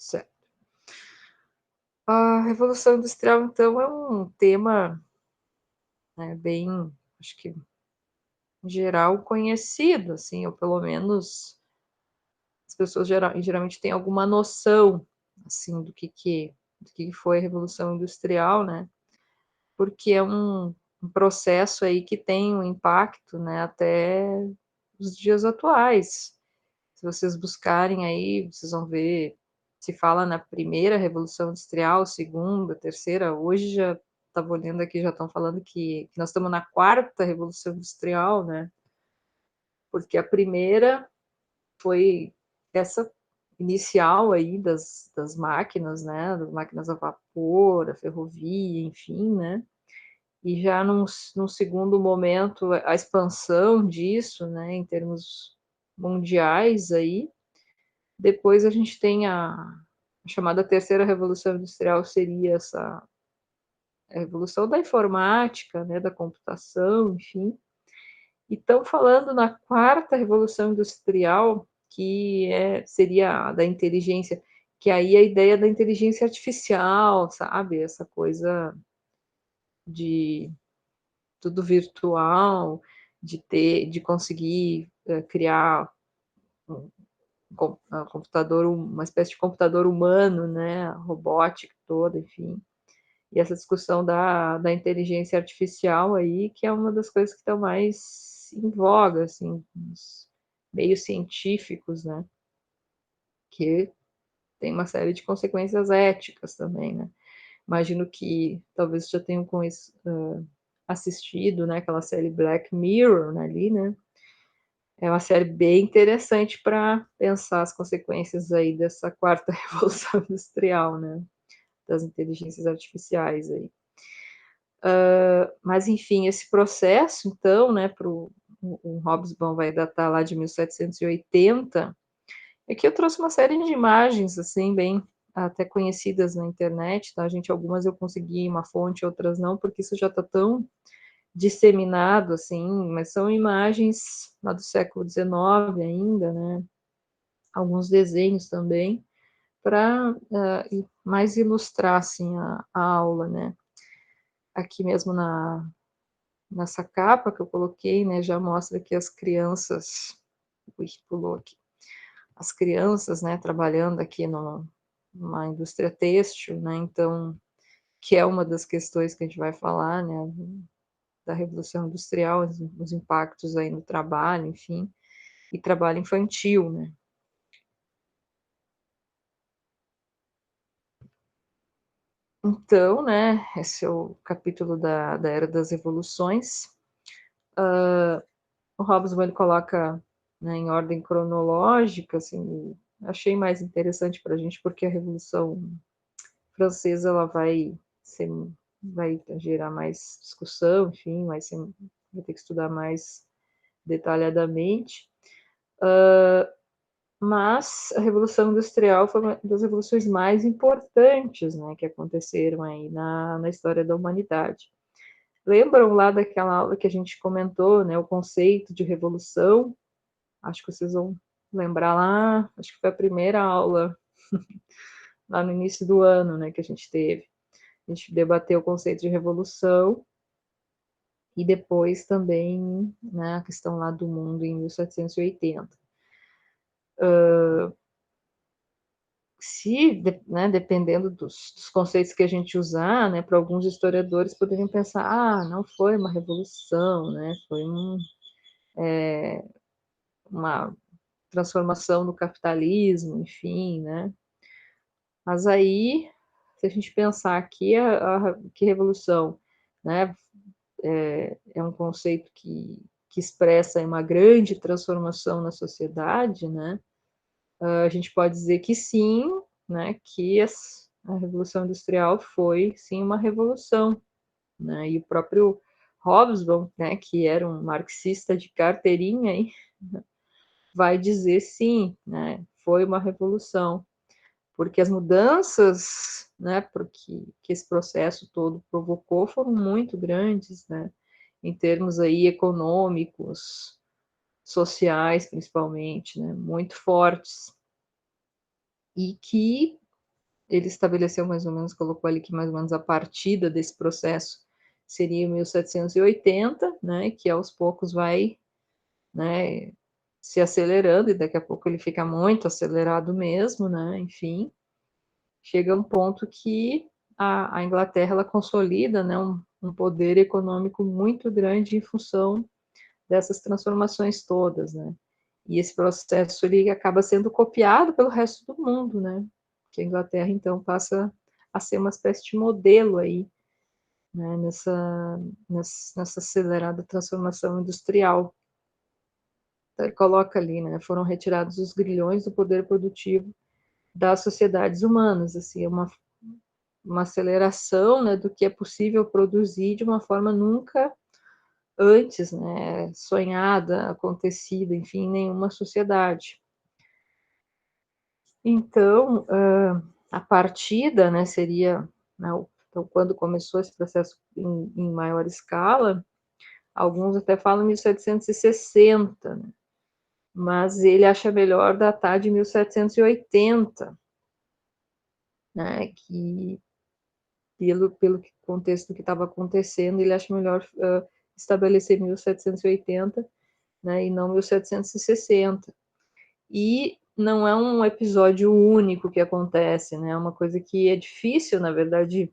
Certo. A Revolução Industrial, então, é um tema, né, bem, acho que em geral, conhecido, assim, ou pelo menos as pessoas geralmente têm alguma noção, assim, do que foi a Revolução Industrial, né? Porque é um processo aí que tem um impacto, né, até os dias atuais. Se vocês buscarem aí, vocês vão ver, se fala na primeira Revolução Industrial, segunda, terceira, hoje já estava olhando aqui, já estão falando que nós estamos na quarta Revolução Industrial, né? Porque a primeira foi essa inicial aí das máquinas, né? Das máquinas a vapor, a ferrovia, enfim, né? E já num segundo momento, a expansão disso, né, em termos mundiais aí. Depois a gente tem a chamada terceira revolução industrial, seria essa a revolução da informática, né, da computação, enfim. E estão falando na quarta revolução industrial, que seria a da inteligência, que aí a ideia da inteligência artificial, sabe? Essa coisa de tudo virtual, de conseguir criar um computador, uma espécie de computador humano, né, a robótica toda, enfim. E essa discussão da inteligência artificial aí, que é uma das coisas que estão mais em voga, assim, nos meios científicos, né, que tem uma série de consequências éticas também, né. Imagino que talvez já tenham com isso, assistido, né, aquela série Black Mirror, né, ali, né. É uma série bem interessante para pensar as consequências aí dessa quarta revolução industrial, né, das inteligências artificiais aí. Mas, enfim, esse processo, então, né, o Hobsbawm vai datar lá de 1780. Aqui eu trouxe uma série de imagens, assim, bem até conhecidas na internet, tá, gente? Algumas eu consegui uma fonte, outras não, porque isso já está tão disseminado, assim, mas são imagens lá do século XIX ainda, né? Alguns desenhos também, para mais ilustrar, assim, a aula, né? Aqui mesmo nessa capa que eu coloquei, né, já mostra que as crianças, ui, pulou aqui, as crianças, né, trabalhando aqui numa indústria têxtil, né, então, que é uma das questões que a gente vai falar, né, da Revolução Industrial, os impactos aí no trabalho, enfim, e trabalho infantil, né. Então, né, esse é o capítulo da Era das Revoluções. O Hobsbawm ele coloca, né, em ordem cronológica, assim, achei mais interessante para a gente porque a Revolução Francesa ela vai gerar mais discussão, enfim, vai ter que estudar mais detalhadamente. Mas a Revolução Industrial foi uma das revoluções mais importantes, né, que aconteceram aí na história da humanidade. Lembram lá daquela aula que a gente comentou, né, o conceito de revolução? Acho que vocês vão lembrar lá, acho que foi a primeira aula lá no início do ano, né, que a gente teve. A gente debateu o conceito de revolução e depois também, né, a questão lá do mundo em 1780. Né, dependendo dos conceitos que a gente usar, né, para alguns historiadores poderiam pensar, não foi uma revolução, né, foi uma transformação do capitalismo, enfim, né. Mas aí, se a gente pensar que revolução, né, é um conceito que expressa uma grande transformação na sociedade, né, a gente pode dizer que sim, né, que a Revolução Industrial foi, sim, uma revolução, né, e o próprio Hobsbawm, né, que era um marxista de carteirinha, hein, vai dizer sim, né, foi uma revolução, porque as mudanças, né, que esse processo todo provocou foram muito grandes, né, em termos aí econômicos, sociais, principalmente, né, muito fortes. E que ele estabeleceu mais ou menos, colocou ali que mais ou menos a partida desse processo seria em 1780, né, que aos poucos vai, né, se acelerando e daqui a pouco ele fica muito acelerado mesmo, né, enfim. Chega um ponto que a Inglaterra ela consolida, né, um poder econômico muito grande em função dessas transformações todas, né. E esse processo ele acaba sendo copiado pelo resto do mundo, né, que a Inglaterra então passa a ser uma espécie de modelo aí, né, nessa acelerada transformação industrial. Então ele coloca ali, né, foram retirados os grilhões do poder produtivo das sociedades humanas, assim, é uma aceleração, né, do que é possível produzir de uma forma nunca antes, né, sonhada, acontecida, enfim, em nenhuma sociedade. Então, a partida, né, seria, né, então, quando começou esse processo em maior escala, alguns até falam 1760, né, mas ele acha melhor datar de 1780, né, que pelo contexto que estava acontecendo, ele acha melhor estabelecer 1780, né, e não 1760. E não é um episódio único que acontece, né, é uma coisa que é difícil, na verdade,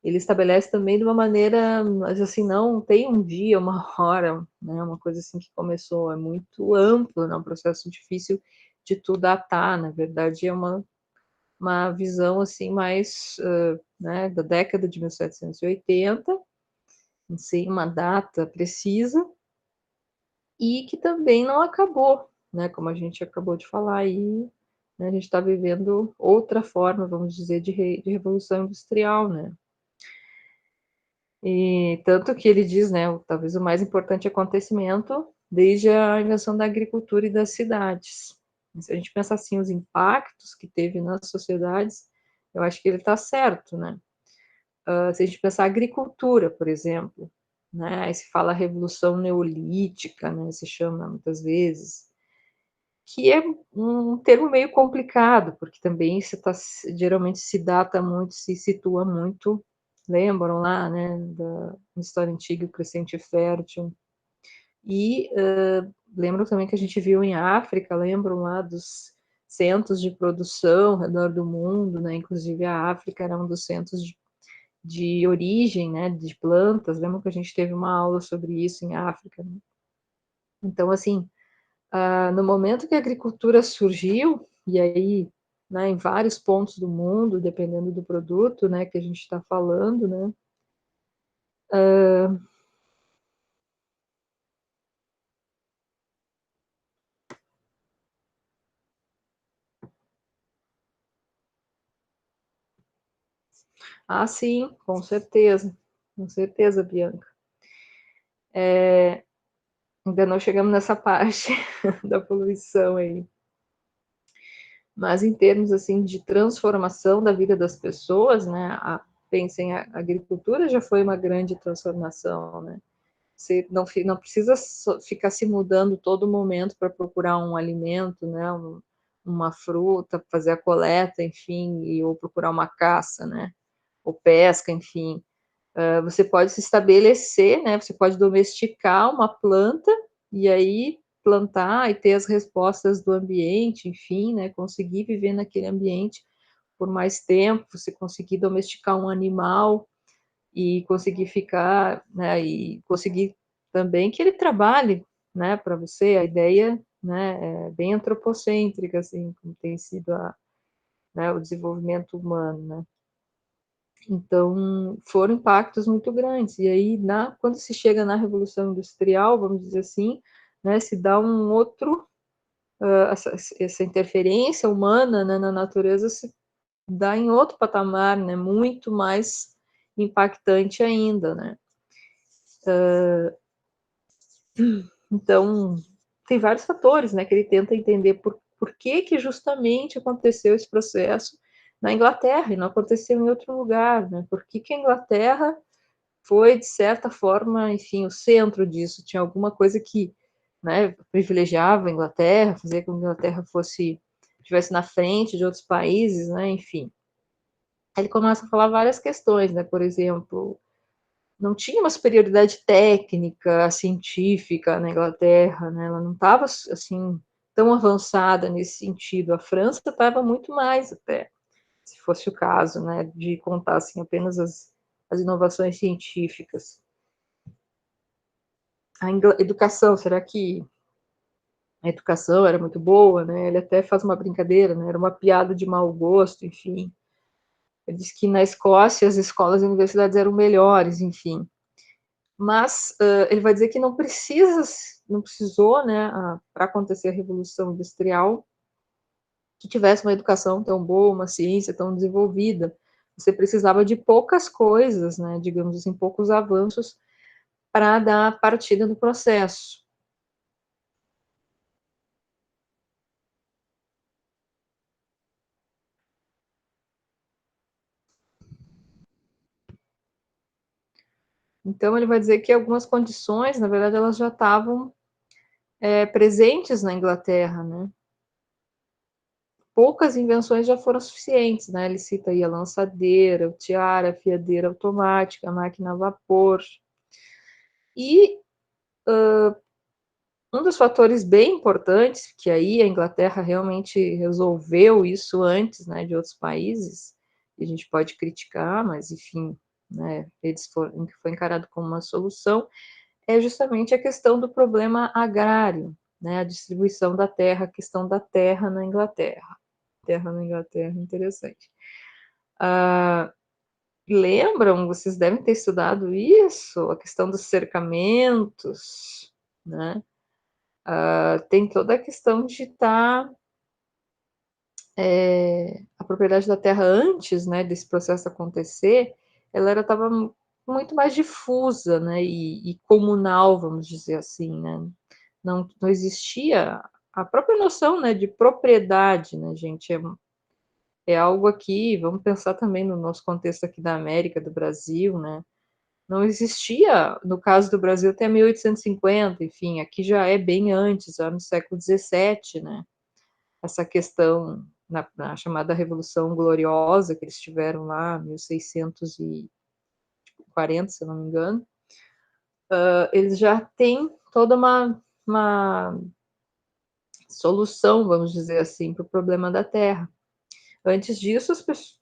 ele estabelece também de uma maneira, mas assim, não tem um dia, uma hora, né, uma coisa assim que começou, é muito amplo, né, um processo difícil de tu datar, na verdade é uma visão assim mais, né, da década de 1780, sem uma data precisa, e que também não acabou, né, como a gente acabou de falar aí, né, a gente está vivendo outra forma, vamos dizer, de revolução industrial, né. E tanto que ele diz, né, talvez o mais importante acontecimento desde a invenção da agricultura e das cidades. Se a gente pensar assim, os impactos que teve nas sociedades, eu acho que ele está certo, né. Se a gente pensar a agricultura, por exemplo, né, aí se fala revolução neolítica, né, se chama muitas vezes, que é um termo meio complicado, porque também geralmente se data muito, se situa muito, lembram lá, né, da história antiga, o crescente fértil, e lembram também que a gente viu em África, lembram lá dos centros de produção ao redor do mundo, né, inclusive a África era um dos centros de origem, né, de plantas, lembra que a gente teve uma aula sobre isso em África, né? Então, assim, no momento que a agricultura surgiu, e aí, né, em vários pontos do mundo, dependendo do produto, né, que a gente está falando, né. Ah, sim, com certeza, Bianca. Ainda não chegamos nessa parte da poluição aí. Mas em termos, assim, de transformação da vida das pessoas, né, pensem, a agricultura já foi uma grande transformação, né. Você não precisa ficar se mudando todo momento para procurar um alimento, né, uma fruta, fazer a coleta, enfim, ou procurar uma caça, né, ou pesca, enfim. Você pode se estabelecer, né, você pode domesticar uma planta, e aí plantar e ter as respostas do ambiente, enfim, né, conseguir viver naquele ambiente por mais tempo, você conseguir domesticar um animal e conseguir ficar, né, e conseguir também que ele trabalhe, né, para você. A ideia, né, é bem antropocêntrica, assim, como tem sido né, o desenvolvimento humano, né. Então, foram impactos muito grandes. E aí, quando se chega na Revolução Industrial, vamos dizer assim, né, se dá um outro, essa interferência humana, né, na natureza se dá em outro patamar, né, muito mais impactante ainda, né. Então, tem vários fatores, né, que ele tenta entender por que que justamente aconteceu esse processo na Inglaterra e não aconteceu em outro lugar, né, por que que a Inglaterra foi, de certa forma, enfim, o centro disso, tinha alguma coisa que, né, privilegiava a Inglaterra, fazia com que a Inglaterra estivesse na frente de outros países, né, enfim. Aí ele começa a falar várias questões, né, por exemplo, não tinha uma superioridade técnica, científica na Inglaterra, né, ela não estava, assim, tão avançada nesse sentido. A França estava muito mais até, se fosse o caso, né, de contar, assim, apenas as inovações científicas. A educação, será que a educação era muito boa, né? Ele até faz uma brincadeira, né? Era uma piada de mau gosto, enfim. Ele diz que na Escócia as escolas e universidades eram melhores, enfim. Mas ele vai dizer que não precisou, né, para acontecer a Revolução Industrial, que tivesse uma educação tão boa, uma ciência tão desenvolvida. Você precisava de poucas coisas, né, digamos assim, poucos avanços para dar partida no processo. Então ele vai dizer que algumas condições, na verdade, elas já estavam presentes na Inglaterra, né? Poucas invenções já foram suficientes, né? Ele cita aí a lançadeira, o tiara, a fiadeira automática, a máquina a vapor. E um dos fatores bem importantes, que aí a Inglaterra realmente resolveu isso antes, né, de outros países, e a gente pode criticar, mas enfim, né, foi encarado como uma solução, é justamente a questão do problema agrário, né, a distribuição da terra, a questão da terra na Inglaterra. Terra na Inglaterra, interessante. Lembram, vocês devem ter estudado isso, a questão dos cercamentos, né? Tem toda a questão de estar a propriedade da terra antes, né, desse processo acontecer, ela estava muito mais difusa, né, e comunal, vamos dizer assim, né? Não existia a própria noção, né, de propriedade, né, gente? É algo aqui, vamos pensar também no nosso contexto aqui da América, do Brasil, né? Não existia, no caso do Brasil, até 1850, enfim, aqui já é bem antes, já no século XVII, né? Essa questão na chamada Revolução Gloriosa que eles tiveram lá, 1640, se eu não me engano, eles já têm toda uma solução, vamos dizer assim, para o problema da terra. Antes disso,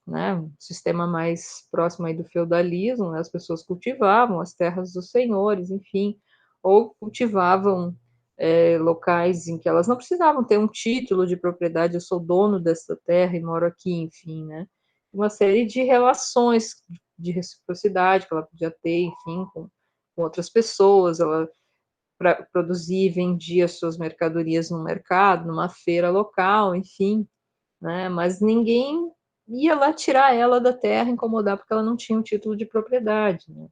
né, um sistema mais próximo aí do feudalismo, né, as pessoas cultivavam as terras dos senhores, enfim, ou cultivavam locais em que elas não precisavam ter um título de propriedade, eu sou dono dessa terra e moro aqui, enfim, né? Uma série de relações de reciprocidade que ela podia ter, enfim, com outras pessoas, ela produzia e vendia suas mercadorias no mercado, numa feira local, enfim, né? Mas ninguém ia lá tirar ela da terra, incomodar, porque ela não tinha um título de propriedade, né?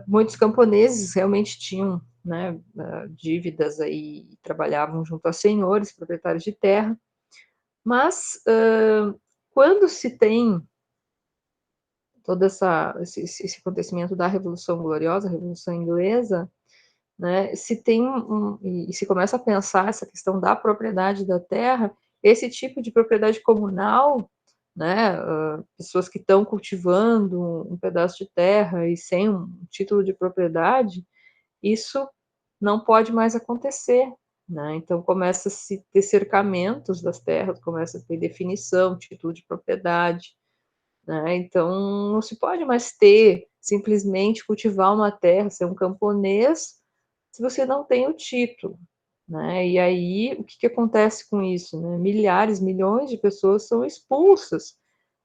Muitos camponeses realmente tinham, né, dívidas aí, trabalhavam junto a senhores, proprietários de terra, mas quando se tem todo esse acontecimento da Revolução Gloriosa, a Revolução Inglesa, né, se tem e se começa a pensar essa questão da propriedade da terra, esse tipo de propriedade comunal, né, pessoas que estão cultivando um pedaço de terra e sem um título de propriedade, isso não pode mais acontecer, né? Então começa a se ter cercamentos das terras, começa a ter definição, título de propriedade, né? Então não se pode mais ter simplesmente cultivar uma terra, ser um camponês, se você não tem o título, né? E aí o que acontece com isso, né? Milhares, milhões de pessoas são expulsas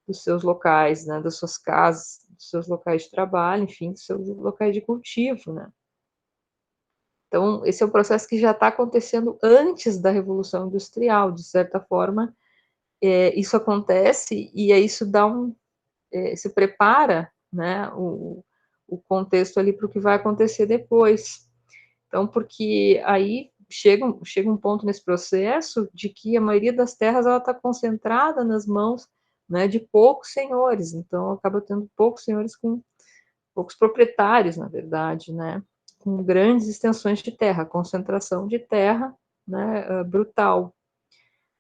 dos seus locais, né? Das suas casas, dos seus locais de trabalho, enfim, dos seus locais de cultivo, né? Então, esse é um processo que já está acontecendo antes da Revolução Industrial, de certa forma, isso acontece e aí isso dá se prepara, né, o contexto ali para o que vai acontecer depois. Então, porque aí chega um ponto nesse processo de que a maioria das terras ela está concentrada nas mãos, né, de poucos senhores, então acaba tendo poucos senhores com poucos proprietários, na verdade, né, com grandes extensões de terra, concentração de terra, né, brutal.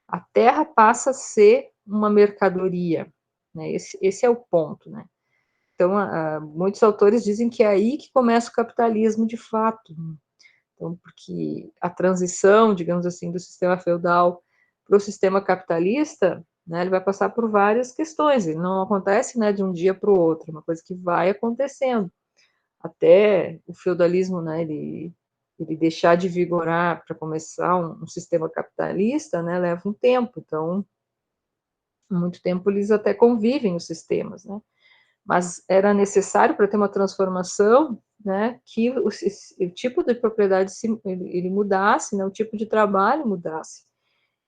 A terra passa a ser uma mercadoria, né? Esse é o ponto, né? Então, muitos autores dizem que é aí que começa o capitalismo de fato. Então, porque a transição, digamos assim, do sistema feudal para o sistema capitalista, né, ele vai passar por várias questões. Ele não acontece, né, de um dia para o outro, é uma coisa que vai acontecendo até o feudalismo, né, ele deixar de vigorar para começar um sistema capitalista, né, leva um tempo. Então, muito tempo eles até convivem os sistemas, né? Mas era necessário para ter uma transformação, né, que o tipo de propriedade ele mudasse, né, o tipo de trabalho mudasse.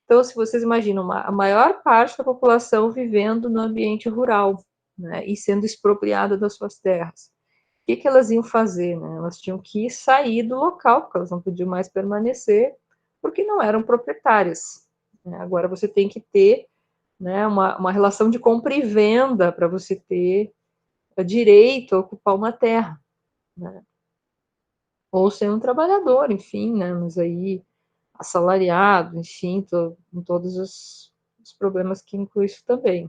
Então, se vocês imaginam a maior parte da população vivendo no ambiente rural, né, e sendo expropriada das suas terras, o que elas iam fazer? Né? Elas tinham que sair do local, porque elas não podiam mais permanecer, porque não eram proprietárias. Né? Agora você tem que ter, né, uma relação de compra e venda para você ter direito a ocupar uma terra, né? Ou ser um trabalhador, enfim, né? Mas aí assalariado, enfim, com todos os problemas que inclui isso também.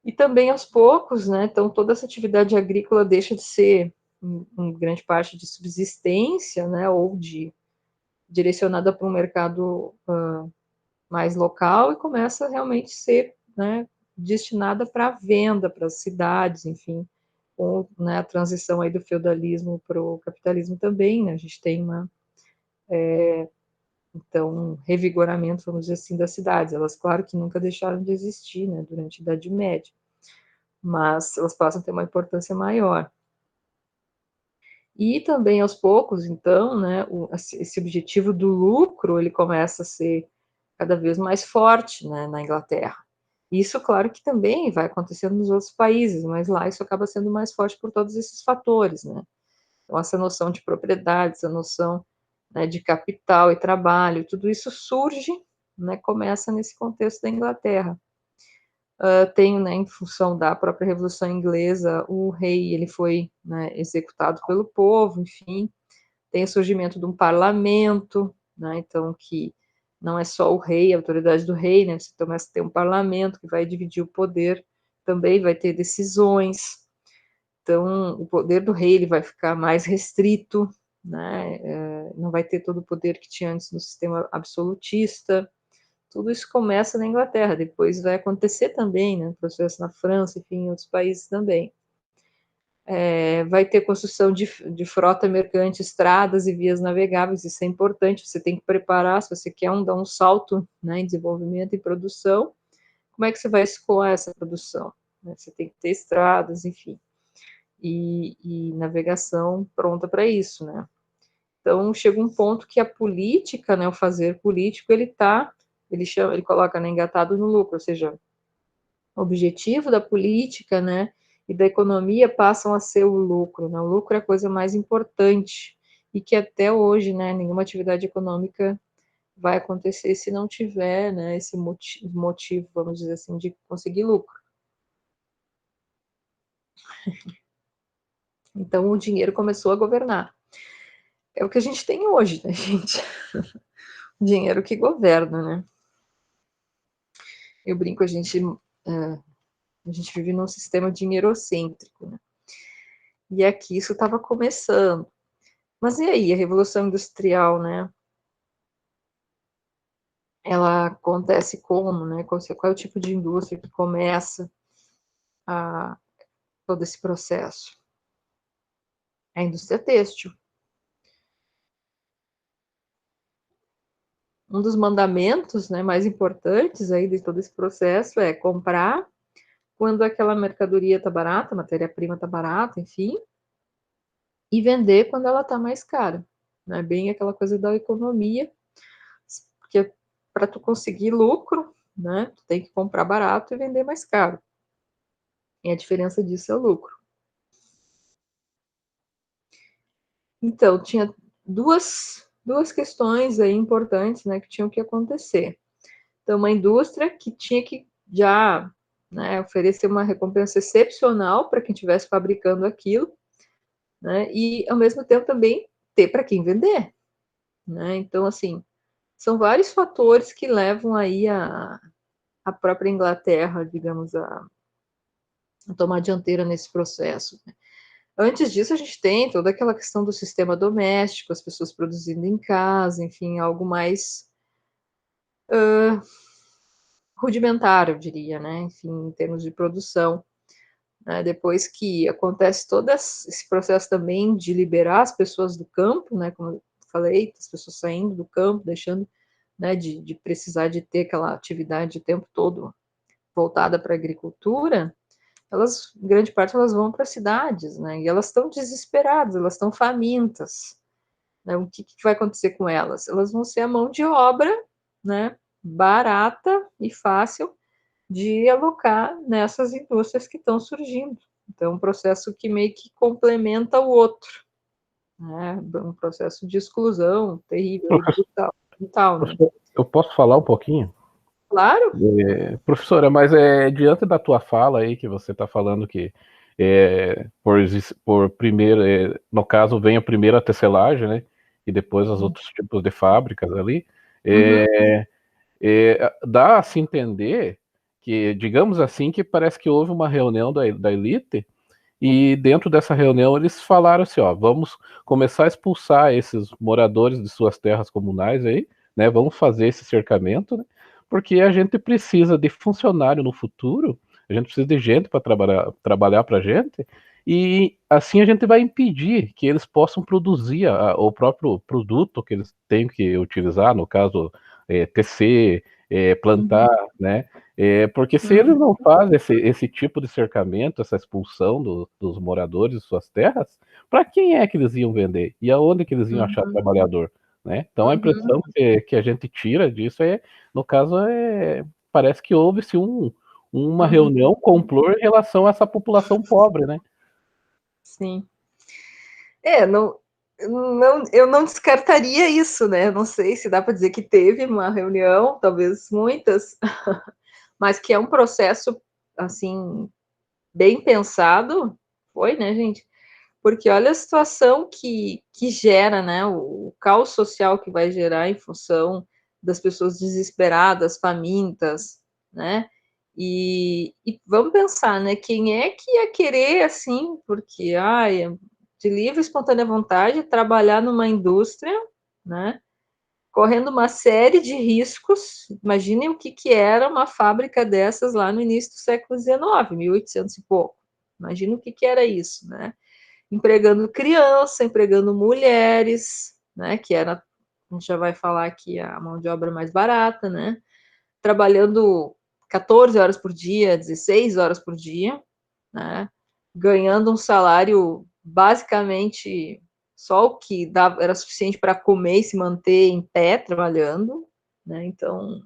E também aos poucos, né? Então toda essa atividade agrícola deixa de ser em grande parte de subsistência, né? Ou direcionada para um mercado mais local e começa a realmente ser, né, destinada para venda para as cidades, enfim, com, né, a transição aí do feudalismo para o capitalismo também, né, a gente tem então, um revigoramento, vamos dizer assim, das cidades. Elas, claro que nunca deixaram de existir, né, durante a Idade Média, mas elas passam a ter uma importância maior. E também, aos poucos, então, né, esse objetivo do lucro, ele começa a ser cada vez mais forte, né, na Inglaterra. Isso, claro que também vai acontecendo nos outros países, mas lá isso acaba sendo mais forte por todos esses fatores, né? Então, essa noção de propriedade, essa noção, né, de capital e trabalho, tudo isso surge, né, começa nesse contexto da Inglaterra. Tem, né, em função da própria Revolução Inglesa, o rei ele foi, né, executado pelo povo, enfim, tem o surgimento de um parlamento, né, então que não é só o rei, a autoridade do rei, né, você começa a ter um parlamento que vai dividir o poder, também vai ter decisões, então o poder do rei ele vai ficar mais restrito, né, não vai ter todo o poder que tinha antes no sistema absolutista. Tudo isso começa na Inglaterra, depois vai acontecer também, né, processo na França, enfim, em outros países também. Vai ter construção de frota mercante, estradas e vias navegáveis, isso é importante, você tem que preparar, se você quer dar um salto, né, em desenvolvimento e produção, como é que você vai escoar essa produção? Né? Você tem que ter estradas, enfim, e navegação pronta para isso, né? Então, chega um ponto que a política, né, o fazer político, ele coloca, né, engatado no lucro, ou seja, o objetivo da política, né, e da economia passam a ser o lucro, né? O lucro é a coisa mais importante e que até hoje, né, nenhuma atividade econômica vai acontecer se não tiver, né, esse motivo, vamos dizer assim, de conseguir lucro. Então o dinheiro começou a governar. É o que a gente tem hoje, né, gente? O dinheiro que governa, né? Eu brinco, a gente vive num sistema dinheirocêntrico, né? E aqui isso estava começando. Mas e aí, a Revolução Industrial, né? Ela acontece como, né? Qual é o tipo de indústria que começa a, todo esse processo? É a indústria têxtil. Um dos mandamentos, né, mais importantes aí de todo esse processo é comprar quando aquela mercadoria está barata, a matéria-prima está barata, enfim, e vender quando ela está mais cara. Né? Bem aquela coisa da economia, porque para tu conseguir lucro, né, tu tem que comprar barato e vender mais caro. E a diferença disso é o lucro. Então, tinha duas questões aí importantes, né, que tinham que acontecer. Então, uma indústria que tinha que já, né, oferecer uma recompensa excepcional para quem estivesse fabricando aquilo, né, e ao mesmo tempo também ter para quem vender, né? Então, assim, são vários fatores que levam aí a própria Inglaterra, digamos, a tomar a dianteira nesse processo, né. Antes disso, a gente tem toda aquela questão do sistema doméstico, as pessoas produzindo em casa, enfim, algo mais rudimentar, eu diria, né, enfim, em termos de produção, né. Depois que acontece todo esse processo também de liberar as pessoas do campo, né, como eu falei, as pessoas saindo do campo, deixando, né, de precisar de ter aquela atividade o tempo todo voltada para a agricultura, elas, grande parte, elas vão para as cidades, né, e elas estão desesperadas, elas estão famintas, né. O que vai acontecer com elas? Elas vão ser a mão de obra, né, barata e fácil de alocar nessas indústrias que estão surgindo. Então, um processo que meio que complementa o outro, né, um processo de exclusão terrível e Professor, brutal, né. eu posso falar um pouquinho? Claro. Professora, mas diante da tua fala aí, que você está falando que por primeiro, no caso, vem a primeira tecelagem, né? E depois os outros tipos de fábricas ali. Uhum, Dá a se entender que, digamos assim, que parece que houve uma reunião da elite e dentro dessa reunião eles falaram assim, ó, vamos começar a expulsar esses moradores de suas terras comunais aí, né? Vamos fazer esse cercamento, né? Porque a gente precisa de funcionário no futuro, a gente precisa de gente para trabalhar para a gente, e assim a gente vai impedir que eles possam produzir o próprio produto que eles têm que utilizar, no caso, tecer, plantar, uhum, né? Porque se eles uhum, não fazem esse tipo de cercamento, essa expulsão dos moradores de suas terras, para quem é que eles iam vender? E aonde que eles iam achar uhum, trabalhador? Né? Então a uhum, impressão que a gente tira disso no caso, parece que houve-se uma uhum, reunião complô em relação a essa população pobre, né? sim. Não, eu não descartaria isso, né, não sei se dá para dizer que teve uma reunião, talvez muitas, mas que é um processo, assim, bem pensado, foi, né, gente, porque olha a situação que gera, né, o caos social que vai gerar em função das pessoas desesperadas, famintas, né, e vamos pensar, né, quem é que ia querer, assim, porque, ai, de livre e espontânea vontade, trabalhar numa indústria, né, correndo uma série de riscos. Imaginem o que que era uma fábrica dessas lá no início do século XIX, 1800 e pouco. Imagina o que que era isso, né? Empregando criança, empregando mulheres, né, que era, a gente já vai falar aqui, a mão de obra mais barata, né, trabalhando 14 horas por dia, 16 horas por dia, né, ganhando um salário basicamente só o que dava, era suficiente para comer e se manter em pé trabalhando, né, então,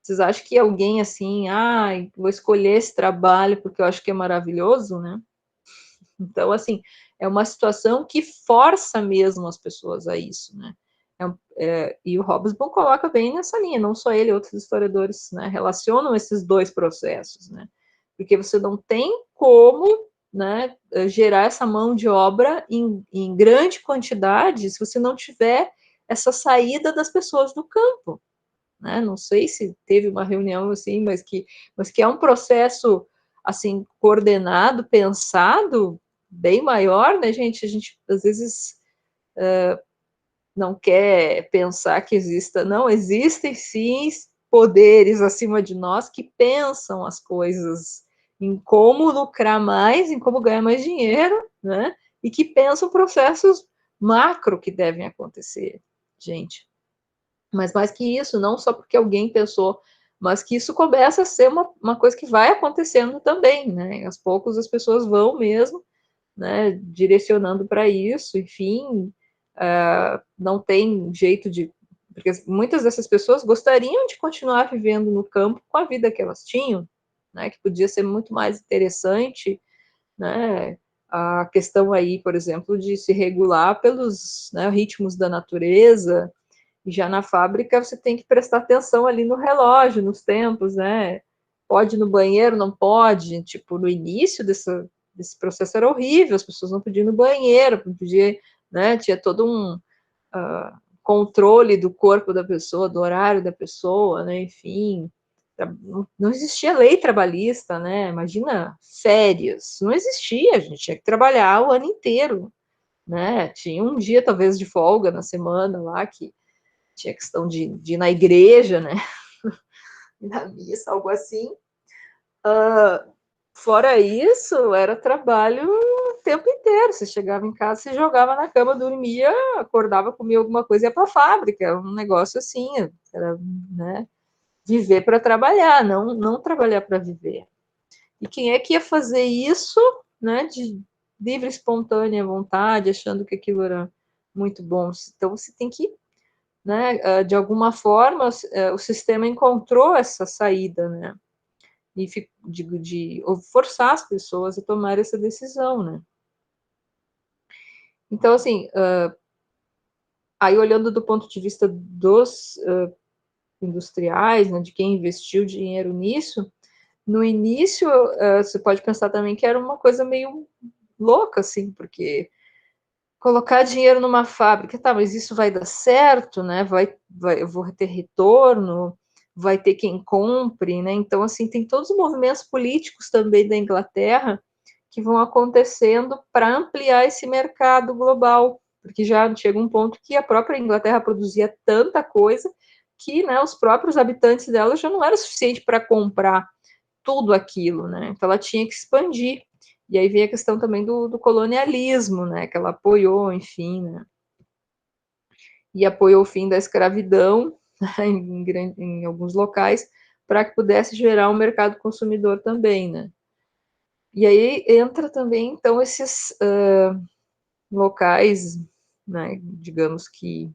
vocês acham que alguém assim, ai, vou escolher esse trabalho porque eu acho que é maravilhoso, né? Então, assim, é uma situação que força mesmo as pessoas a isso, né? E o Hobsbawm coloca bem nessa linha, não só ele, outros historiadores, né, relacionam esses dois processos, né? Porque você não tem como, né, gerar essa mão de obra em grande quantidade se você não tiver essa saída das pessoas do campo, né? Não sei se teve uma reunião assim, mas que é um processo assim coordenado, pensado, bem maior, né, gente? A gente às vezes não quer pensar que exista, não, existem sim poderes acima de nós que pensam as coisas em como lucrar mais, em como ganhar mais dinheiro, né? E que pensam processos macro que devem acontecer, gente. Mas mais que isso, não só porque alguém pensou, mas que isso começa a ser uma coisa que vai acontecendo também, né? Aos poucos as pessoas vão mesmo, né, direcionando para isso, enfim, não tem jeito de. Porque muitas dessas pessoas gostariam de continuar vivendo no campo com a vida que elas tinham, né, que podia ser muito mais interessante, né? A questão aí, por exemplo, de se regular pelos, né, ritmos da natureza, e já na fábrica você tem que prestar atenção ali no relógio, nos tempos, né? Pode ir no banheiro, não pode. Tipo, no início desse processo era horrível, as pessoas não podiam ir no banheiro, não podia, né? Tinha todo um controle do corpo da pessoa, do horário da pessoa, né? Enfim, não existia lei trabalhista, né? Imagina férias, não existia, a gente tinha que trabalhar o ano inteiro, né? Tinha um dia, talvez, de folga na semana lá, que tinha questão de ir na igreja, né? Na missa, algo assim. Fora isso, era trabalho o tempo inteiro. Você chegava em casa, você jogava na cama, dormia, acordava, comia alguma coisa e ia para a fábrica. Era um negócio assim, era, né? Viver para trabalhar, não trabalhar para viver. E quem é que ia fazer isso, né, de livre, espontânea vontade, achando que aquilo era muito bom? Então você tem que, né, de alguma forma, o sistema encontrou essa saída, né, e de forçar as pessoas a tomar essa decisão, né. Então, assim, aí olhando do ponto de vista dos industriais, né, de quem investiu dinheiro nisso, no início, você pode pensar também que era uma coisa meio louca, assim, porque colocar dinheiro numa fábrica, tá, mas isso vai dar certo, né? Eu vou ter retorno, vai ter quem compre, né? Então, assim, tem todos os movimentos políticos também da Inglaterra que vão acontecendo para ampliar esse mercado global, porque já chega um ponto que a própria Inglaterra produzia tanta coisa que, né, os próprios habitantes dela já não era suficiente para comprar tudo aquilo, né? Então ela tinha que expandir. E aí vem a questão também do colonialismo, né? Que ela apoiou, enfim, né? E apoiou o fim da escravidão em alguns locais para que pudesse gerar um mercado consumidor também, né? E aí entra também, então, esses locais, né, digamos que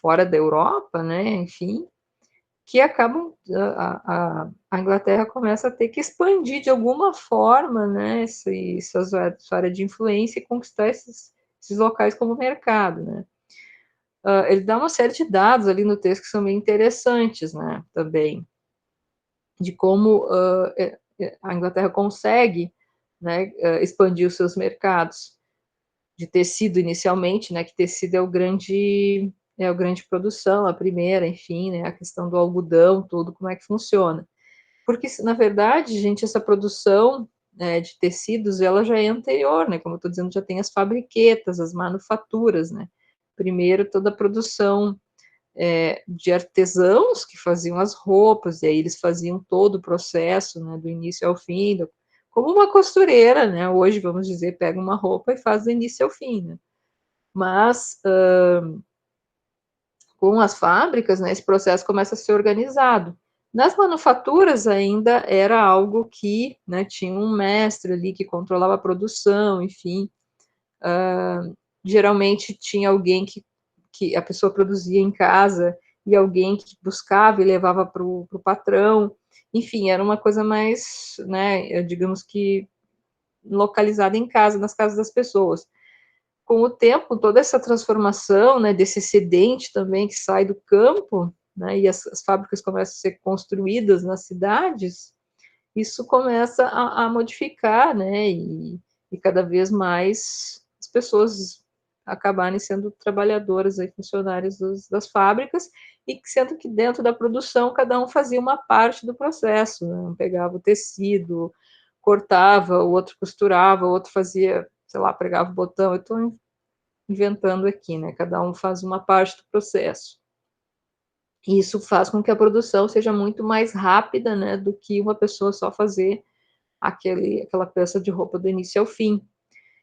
fora da Europa, né, enfim, que acabam a Inglaterra começa a ter que expandir de alguma forma, né, sua área de influência e conquistar esses locais como mercado, né. Ele dá uma série de dados ali no texto que são bem interessantes, né, também, de como a Inglaterra consegue, né, expandir os seus mercados de tecido inicialmente, né, que tecido é o grande produção, a primeira, enfim, né, a questão do algodão, tudo, como é que funciona. Porque, na verdade, gente, essa produção, né, de tecidos, ela já é anterior, né? Como eu estou dizendo, já tem as fabriquetas, as manufaturas, né? Primeiro, toda a produção de artesãos que faziam as roupas, e aí eles faziam todo o processo, né, do início ao fim, como uma costureira, né? Hoje, vamos dizer, pega uma roupa e faz do início ao fim, né? Mas, com as fábricas, né, esse processo começa a ser organizado. Nas manufaturas ainda era algo que, né, tinha um mestre ali que controlava a produção, enfim. Geralmente tinha alguém que a pessoa produzia em casa e alguém que buscava e levava para o patrão. Enfim, era uma coisa mais, né, digamos que localizada em casa, nas casas das pessoas. Com o tempo, toda essa transformação, né, desse excedente também que sai do campo, né, e as fábricas começam a ser construídas nas cidades, isso começa a modificar, né, e cada vez mais as pessoas acabarem sendo trabalhadoras e funcionárias das fábricas, e sendo que dentro da produção cada um fazia uma parte do processo, né, um pegava o tecido, cortava, o outro costurava, o outro fazia, sei lá, pregava o botão. Eu estou inventando aqui, né? Cada um faz uma parte do processo. E isso faz com que a produção seja muito mais rápida, né, do que uma pessoa só fazer aquela peça de roupa do início ao fim.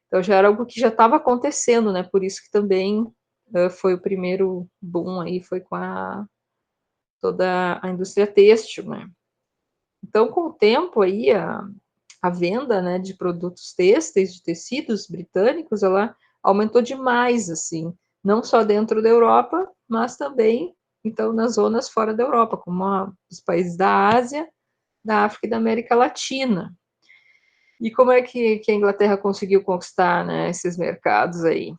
Então já era algo que já estava acontecendo, né? Por isso que também foi o primeiro boom aí, foi com toda a indústria têxtil, né? Então, com o tempo aí, a venda, né, de produtos têxteis, de tecidos britânicos, ela aumentou demais, assim, não só dentro da Europa, mas também, então, nas zonas fora da Europa, como os países da Ásia, da África e da América Latina. E como é que a Inglaterra conseguiu conquistar, né, esses mercados aí?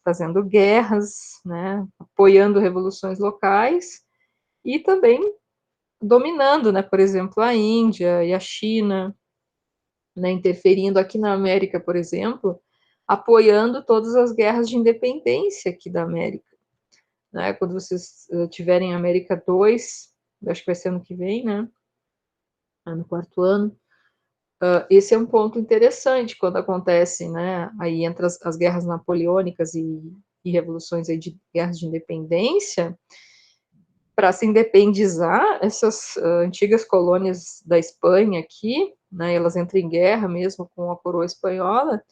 Fazendo guerras, né, apoiando revoluções locais e também dominando, né, por exemplo, a Índia e a China, né, interferindo aqui na América, por exemplo, apoiando todas as guerras de independência aqui da América. Né? Quando vocês tiverem América 2, eu acho que vai ser ano que vem, né? No quarto ano. Esse é um ponto interessante quando acontece, né? Aí entre as guerras napoleônicas e revoluções aí de guerras de independência, para se independizar, essas antigas colônias da Espanha aqui, né? Elas entram em guerra mesmo com a coroa espanhola,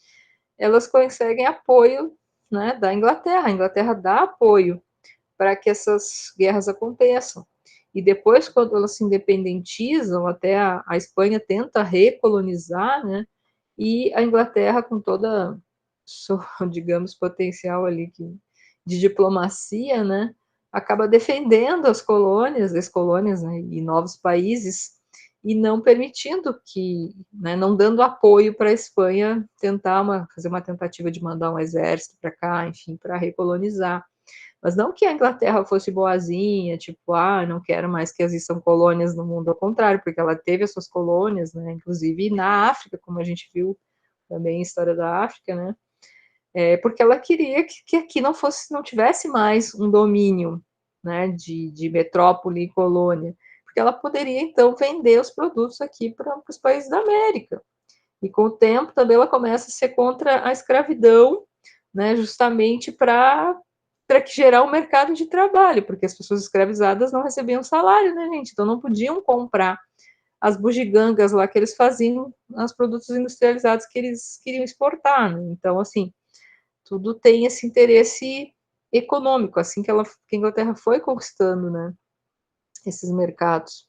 elas conseguem apoio, né, da Inglaterra. A Inglaterra dá apoio para que essas guerras aconteçam. E depois, quando elas se independentizam, até a Espanha tenta recolonizar, né? E a Inglaterra, com toda seu, digamos, potencial ali de diplomacia, né? Acaba defendendo as colônias, né, e novos países, e não permitindo que, né, não dando apoio para a Espanha tentar fazer uma tentativa de mandar um exército para cá, enfim, para recolonizar. Mas não que a Inglaterra fosse boazinha, tipo, não quero mais que existam colônias no mundo, ao contrário, porque ela teve as suas colônias, né, inclusive na África, como a gente viu também a história da África, né, porque ela queria que aqui não tivesse mais um domínio, né, de metrópole e colônia, porque ela poderia, então, vender os produtos aqui para os países da América. E com o tempo também ela começa a ser contra a escravidão, né, justamente para que gerar um mercado de trabalho, porque as pessoas escravizadas não recebiam salário, né, gente? Então não podiam comprar as bugigangas lá que eles faziam, os produtos industrializados que eles queriam exportar, né? Então, assim, tudo tem esse interesse econômico, assim que a Inglaterra foi conquistando, né, esses mercados.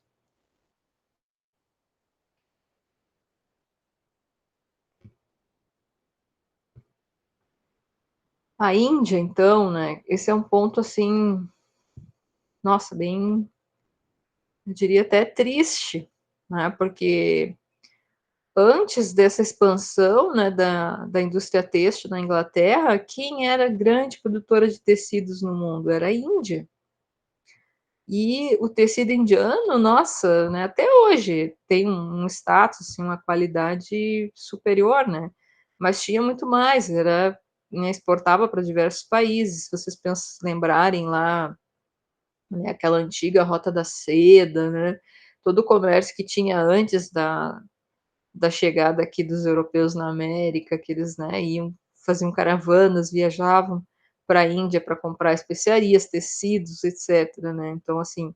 A Índia, então, né, esse é um ponto, assim, nossa, bem, eu diria até triste, né, porque antes dessa expansão, né, da indústria têxtil na Inglaterra, quem era grande produtora de tecidos no mundo? Era a Índia. E o tecido indiano, nossa, né, até hoje tem um status, assim, uma qualidade superior, né? Mas tinha muito mais, era, né, exportava para diversos países. Se vocês lembrarem lá, né, aquela antiga Rota da Seda, né? Todo o comércio que tinha antes da chegada aqui dos europeus na América, que eles, né, faziam caravanas, viajavam para a Índia para comprar especiarias, tecidos, etc., né? Então, assim,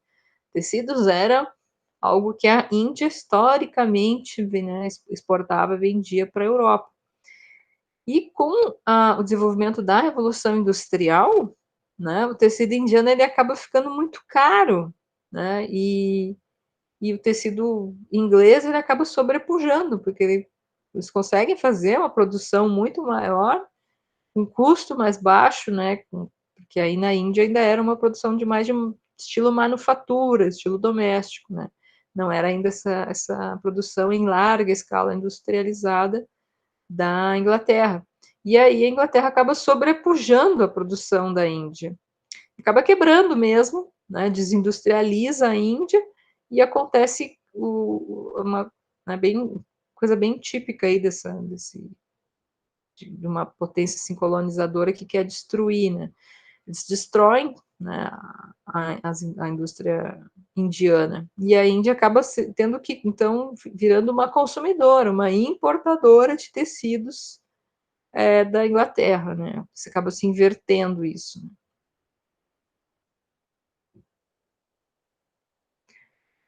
tecidos era algo que a Índia historicamente, né, exportava, vendia para a Europa. E com o desenvolvimento da Revolução Industrial, né, o tecido indiano ele acaba ficando muito caro, né, e o tecido inglês ele acaba sobrepujando, porque eles conseguem fazer uma produção muito maior, um custo mais baixo, né, porque aí na Índia ainda era uma produção de mais de um estilo manufatura, estilo doméstico, né, não era ainda essa produção em larga escala industrializada da Inglaterra. E aí a Inglaterra acaba sobrepujando a produção da Índia, acaba quebrando mesmo, né, desindustrializa a Índia e acontece uma, né, coisa bem típica aí de uma potência assim, colonizadora que quer destruir, né? Eles destroem, né, a indústria indiana. E a Índia acaba tendo que, então, virando uma consumidora, uma importadora de tecidos da Inglaterra, né? Você acaba se invertendo isso.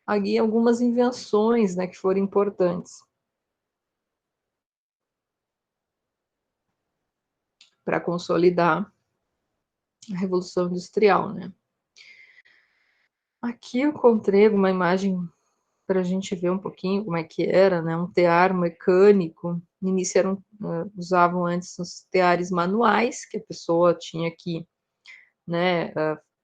Aqui algumas invenções, né, que foram importantes para consolidar a Revolução Industrial, né? Aqui eu encontrei uma imagem para a gente ver um pouquinho como é que era, né? Um tear mecânico. No início usavam antes os teares manuais, que a pessoa tinha que, né,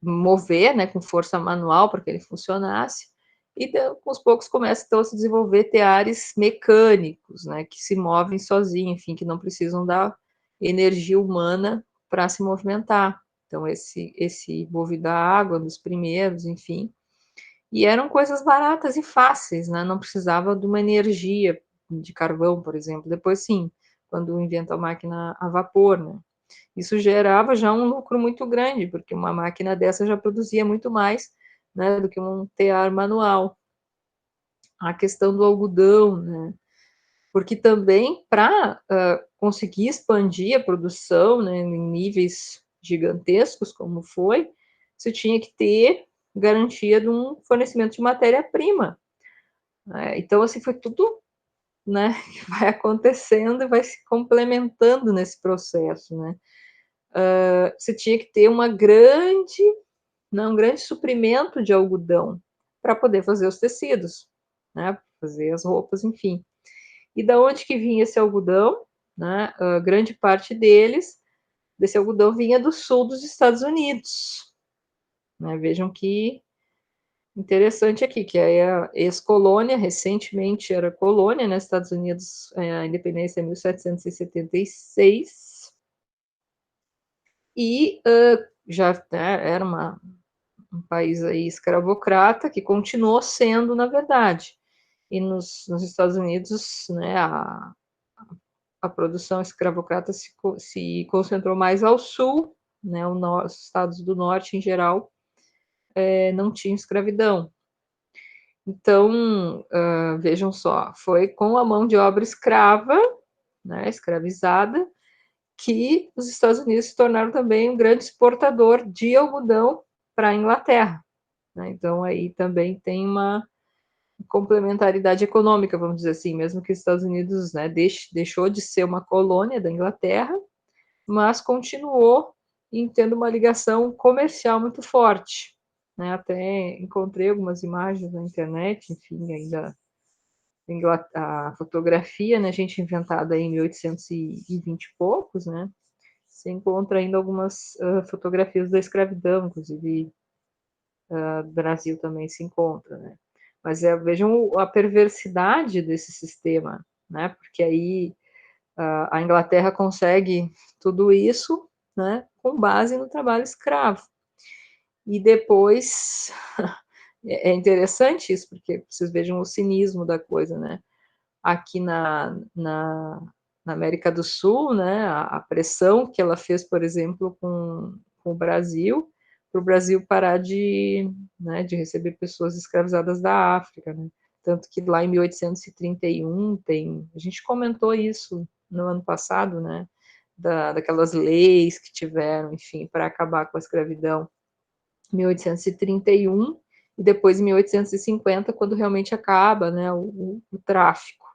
mover, né, com força manual para que ele funcionasse. E aos poucos começa então a se desenvolver teares mecânicos, né, que se movem sozinhos, enfim, que não precisam da energia humana para se movimentar. Então esse movido a água dos primeiros, enfim, e eram coisas baratas e fáceis, né? Não precisava de uma energia de carvão, por exemplo. Depois, sim, quando inventa a máquina a vapor, né? Isso gerava já um lucro muito grande, porque uma máquina dessa já produzia muito mais, né, do que um tear manual. A questão do algodão, né, porque também para conseguir expandir a produção, né, em níveis gigantescos, como foi, você tinha que ter garantia de um fornecimento de matéria-prima. Então, assim, foi tudo, né, que vai acontecendo e vai se complementando nesse processo, né. Você tinha que ter um grande suprimento de algodão para poder fazer os tecidos, né, fazer as roupas, enfim. E da onde que vinha esse algodão? Né? Grande parte desse algodão vinha do sul dos Estados Unidos. Né? Vejam que interessante aqui, que a ex-colônia, recentemente era colônia, né? Estados Unidos, a independência é 1776, e já né, era um país aí escravocrata, que continuou sendo, na verdade. E nos Estados Unidos, né, a produção escravocrata se concentrou mais ao sul, né, os estados do norte, em geral, não tinham escravidão. Então, vejam só, foi com a mão de obra escrava, né, escravizada, que os Estados Unidos se tornaram também um grande exportador de algodão para a Inglaterra. Né? Então, aí também tem uma complementaridade econômica, vamos dizer assim, mesmo que os Estados Unidos, né, deixou de ser uma colônia da Inglaterra, mas continuou tendo uma ligação comercial muito forte. Né? Até encontrei algumas imagens na internet, enfim, ainda a fotografia, né, gente inventada em 1820 e poucos, né, se encontra ainda algumas fotografias da escravidão, inclusive do Brasil também se encontra, né. Mas vejam a perversidade desse sistema, né, porque aí a Inglaterra consegue tudo isso, né, com base no trabalho escravo. E depois é interessante isso, porque vocês vejam o cinismo da coisa, né? Aqui na América do Sul, né, a pressão que ela fez, por exemplo, com o Brasil, para o Brasil parar né, de receber pessoas escravizadas da África, né? Tanto que lá em 1831 a gente comentou isso no ano passado, né, daquelas leis que tiveram, enfim, para acabar com a escravidão, em 1831, e depois em 1850, quando realmente acaba, né, o tráfico.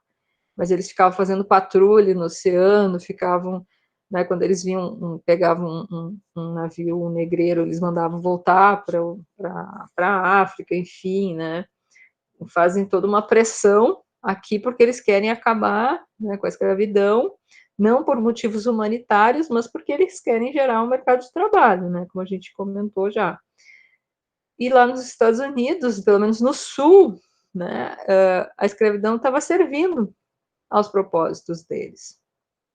Mas eles ficavam fazendo patrulha no oceano, ficavam, né, quando eles pegavam um navio negreiro, eles mandavam voltar para a África, enfim, né, fazem toda uma pressão aqui porque eles querem acabar, né, com a escravidão, não por motivos humanitários, mas porque eles querem gerar um mercado de trabalho, né, como a gente comentou já. E lá nos Estados Unidos, pelo menos no sul, né, a escravidão estava servindo aos propósitos deles.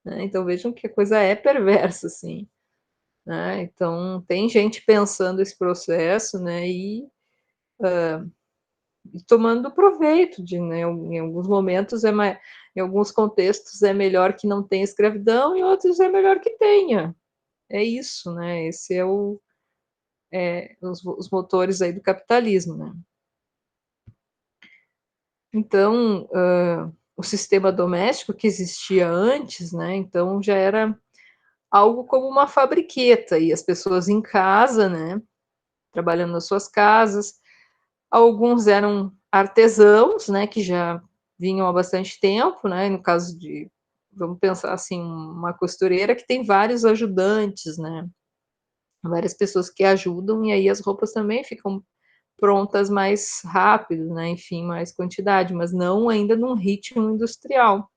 Né? Então vejam que a coisa é perversa, assim. Né? Então tem gente pensando esse processo, né, e tomando proveito né, em alguns momentos em alguns contextos é melhor que não tenha escravidão, em outros é melhor que tenha. É isso, né? Esse é os motores aí do capitalismo, né? Então, o sistema doméstico que existia antes, né? Então já era algo como uma fabriqueta, e as pessoas em casa, né, trabalhando nas suas casas, alguns eram artesãos, né, que já vinham há bastante tempo, né, no caso vamos pensar assim, uma costureira que tem vários ajudantes, né, várias pessoas que ajudam, e aí as roupas também ficam prontas mais rápido, né, enfim, mais quantidade, mas não ainda num ritmo industrial.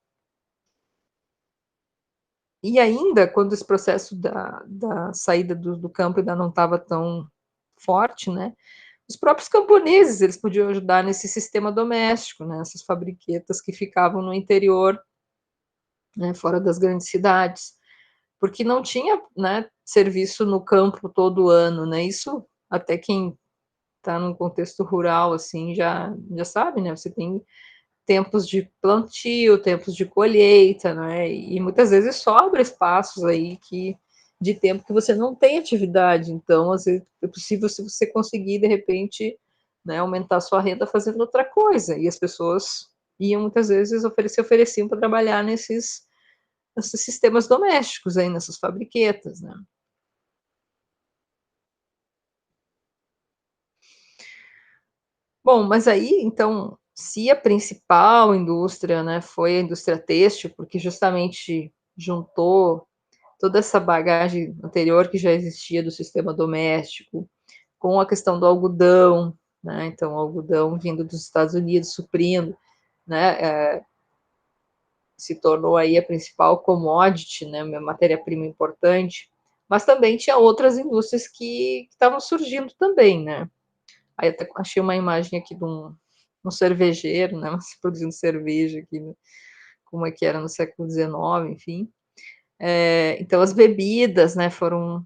E ainda, quando esse processo da saída do campo ainda não estava tão forte, né, os próprios camponeses, eles podiam ajudar nesse sistema doméstico, né, essas fabriquetas que ficavam no interior, né, fora das grandes cidades, porque não tinha, né, serviço no campo todo ano, né, isso até quem está num contexto rural, assim, já sabe, né, você tem tempos de plantio, tempos de colheita, né? E muitas vezes sobra espaços aí de tempo que você não tem atividade. Então, às vezes, é possível se você conseguir, de repente, né, aumentar sua renda fazendo outra coisa, e as pessoas iam muitas vezes se ofereciam para trabalhar nesses sistemas domésticos aí, nessas fabriquetas, né. Bom, mas aí, então, se a principal indústria, né, foi a indústria têxtil, porque justamente juntou toda essa bagagem anterior que já existia do sistema doméstico, com a questão do algodão, né, então o algodão vindo dos Estados Unidos suprindo, né, se tornou aí a principal commodity, né, matéria-prima importante, mas também tinha outras indústrias que estavam surgindo também, né. Aí até achei uma imagem aqui de um cervejeiro, né, produzindo cerveja aqui, né, como é que era no século XIX, enfim. Então as bebidas, né, foram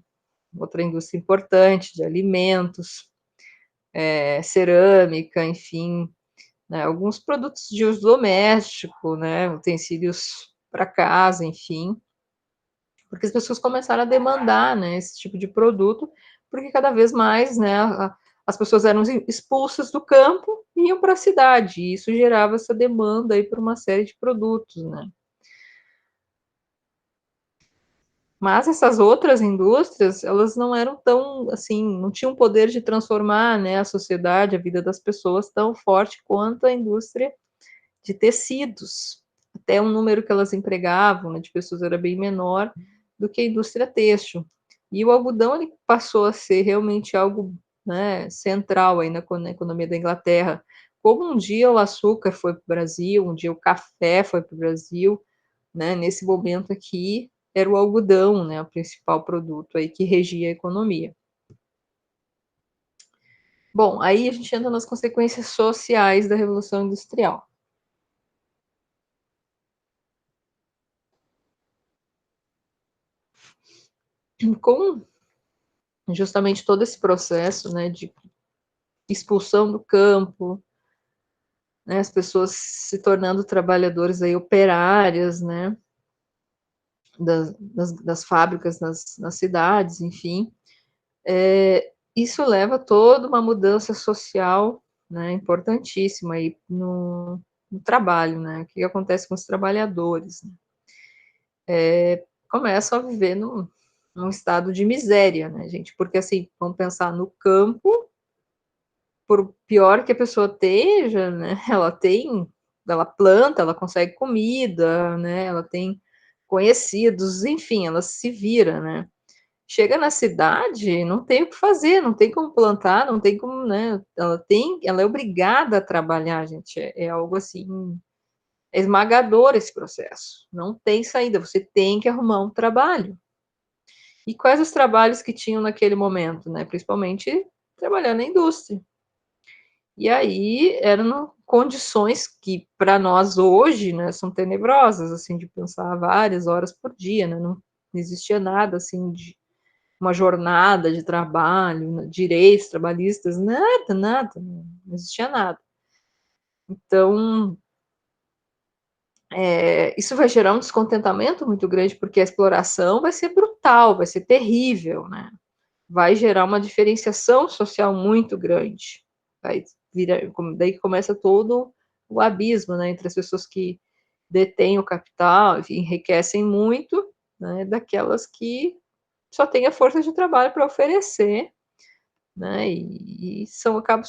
outra indústria importante de alimentos, cerâmica, enfim, né, alguns produtos de uso doméstico, né, utensílios para casa, enfim, porque as pessoas começaram a demandar, né, esse tipo de produto, porque cada vez mais, né, as pessoas eram expulsas do campo e iam para a cidade, e isso gerava essa demanda aí por uma série de produtos, né. Mas essas outras indústrias, elas não eram tão, assim, não tinham poder de transformar, né, a sociedade, a vida das pessoas tão forte quanto a indústria de tecidos. Até o número que elas empregavam, né, de pessoas era bem menor do que a indústria têxtil. E o algodão ele passou a ser realmente algo, né, central aí na economia da Inglaterra. Como um dia o açúcar foi para o Brasil, um dia o café foi para o Brasil, né, nesse momento aqui era o algodão, né, o principal produto aí que regia a economia. Bom, aí a gente entra nas consequências sociais da Revolução Industrial. Com justamente todo esse processo, né, de expulsão do campo, né, as pessoas se tornando trabalhadores aí operárias, né, das fábricas nas cidades, enfim, isso leva a toda uma mudança social, né, importantíssima aí no trabalho, né, o que acontece com os trabalhadores, né? Começam a viver num estado de miséria, né, gente, porque assim, vamos pensar no campo, por pior que a pessoa esteja, né, ela planta, ela consegue comida, né, ela tem conhecidos, enfim, ela se vira, né. Chega na cidade, não tem o que fazer, não tem como plantar, não tem como, né, ela é obrigada a trabalhar, gente, é algo assim, é esmagador esse processo, não tem saída, você tem que arrumar um trabalho. E quais os trabalhos que tinham naquele momento, né, principalmente trabalhar na indústria. E aí eram condições que para nós hoje, né, são tenebrosas, assim, de pensar várias horas por dia, né, não existia nada, assim, de uma jornada de trabalho, né, direitos trabalhistas, nada, nada, não existia nada. Então, isso vai gerar um descontentamento muito grande, porque a exploração vai ser brutal, vai ser terrível, né, vai gerar uma diferenciação social muito grande, vai daí começa todo o abismo, né, entre as pessoas que detêm o capital, enfim, enriquecem muito, né, daquelas que só têm a força de trabalho para oferecer, né, e acabam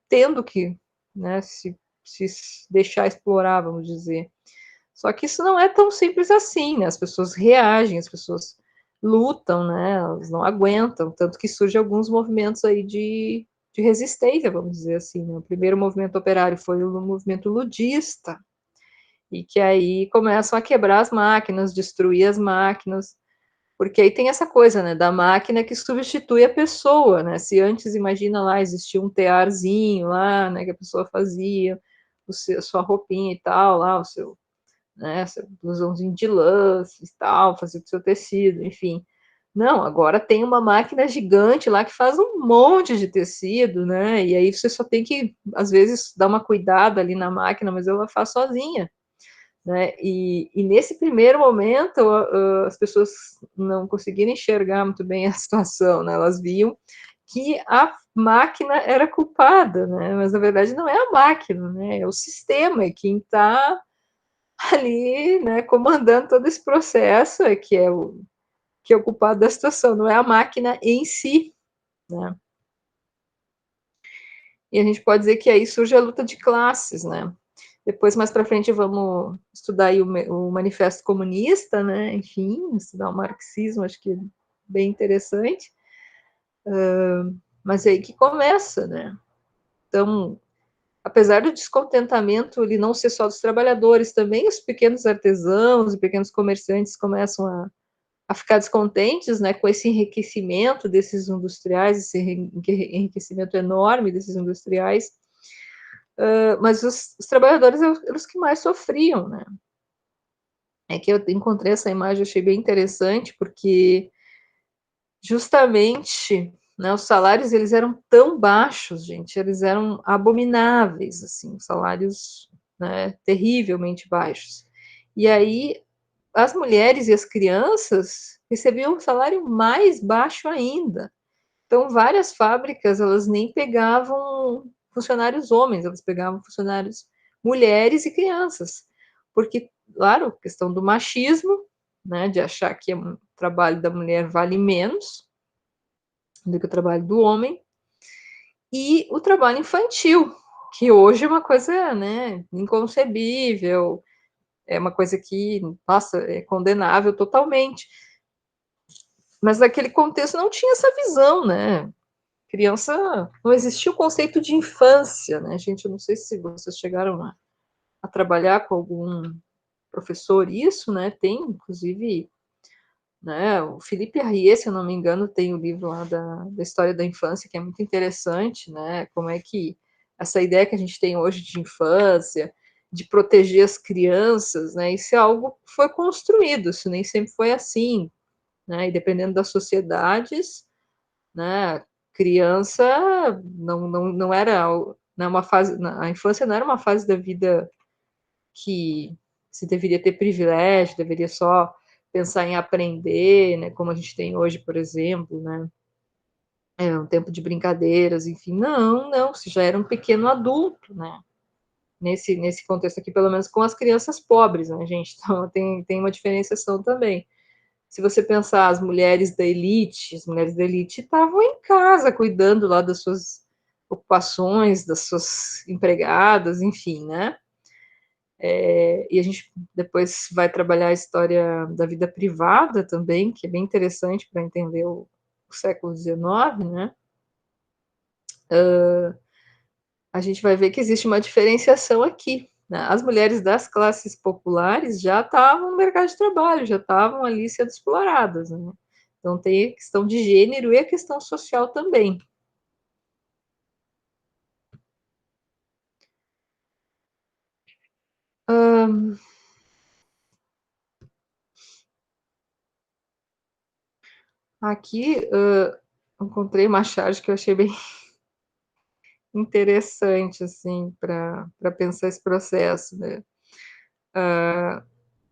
tendo que, né, se deixar explorar, vamos dizer. Só que isso não é tão simples assim, né, as pessoas reagem, as pessoas lutam, né, elas não aguentam, tanto que surgem alguns movimentos aí de resistência, vamos dizer assim, né. O primeiro movimento operário foi o movimento ludista, e que aí começam a quebrar as máquinas, destruir as máquinas, porque aí tem essa coisa, né, da máquina que substitui a pessoa, né, se antes, imagina lá, existia um tearzinho lá, né, que a pessoa fazia, a sua roupinha e tal, lá, o seu, né, seu blusãozinho de lã e tal, fazia o seu tecido, enfim. Não, agora tem uma máquina gigante lá que faz um monte de tecido, né, e aí você só tem que, às vezes, dar uma cuidada ali na máquina, mas ela faz sozinha, né, e nesse primeiro momento, as pessoas não conseguiram enxergar muito bem a situação, né, elas viam que a máquina era culpada, né? Mas na verdade não é a máquina, né? É o sistema, é quem está ali, né, comandando todo esse processo, que é o culpado da situação, não é a máquina em si, né? E a gente pode dizer que aí surge a luta de classes, né? Depois, mais para frente, vamos estudar aí o Manifesto Comunista, né? Enfim, estudar o marxismo, acho que é bem interessante. Mas é aí que começa, né? Então, apesar do descontentamento ele não ser só dos trabalhadores, também os pequenos artesãos e pequenos comerciantes começam a ficar descontentes, né, com esse enriquecimento desses industriais, esse enriquecimento enorme desses industriais, mas os trabalhadores eram os que mais sofriam, né? É que eu encontrei essa imagem, achei bem interessante, porque justamente, né, os salários eles eram tão baixos, gente, eles eram abomináveis, assim, salários, né, terrivelmente baixos. E aí as mulheres e as crianças recebiam um salário mais baixo ainda. Então, várias fábricas, elas nem pegavam funcionários homens, elas pegavam funcionários mulheres e crianças. Porque, claro, questão do machismo, né, de achar que o trabalho da mulher vale menos do que o trabalho do homem, e o trabalho infantil, que hoje é uma coisa, né, inconcebível, é uma coisa que, nossa, é condenável totalmente. Mas naquele contexto não tinha essa visão, né? Criança, não existia o conceito de infância, né? Gente, eu não sei se vocês chegaram a trabalhar com algum professor isso, né? Tem, inclusive, né? O Felipe Arrier, se eu não me engano, tem o livro lá da história da infância, que é muito interessante, né? Como é que essa ideia que a gente tem hoje de infância, de proteger as crianças, né? Isso é algo que foi construído, isso nem sempre foi assim, né? E dependendo das sociedades, né? Criança não era, né, uma fase, a infância não era uma fase da vida que se deveria ter privilégio, deveria só pensar em aprender, né, como a gente tem hoje, por exemplo, né, é um tempo de brincadeiras, enfim, não, você já era um pequeno adulto, né, nesse contexto aqui, pelo menos com as crianças pobres, né, gente, então tem uma diferenciação também. Se você pensar as mulheres da elite estavam em casa, cuidando lá das suas ocupações, das suas empregadas, enfim, né? E a gente depois vai trabalhar a história da vida privada também, que é bem interessante para entender o século XIX, né? A gente vai ver que existe uma diferenciação aqui, né? As mulheres das classes populares já estavam no mercado de trabalho, já estavam ali sendo exploradas, né? Então tem a questão de gênero e a questão social também. Aqui encontrei uma charge que eu achei bem interessante, assim, para pensar esse processo, né?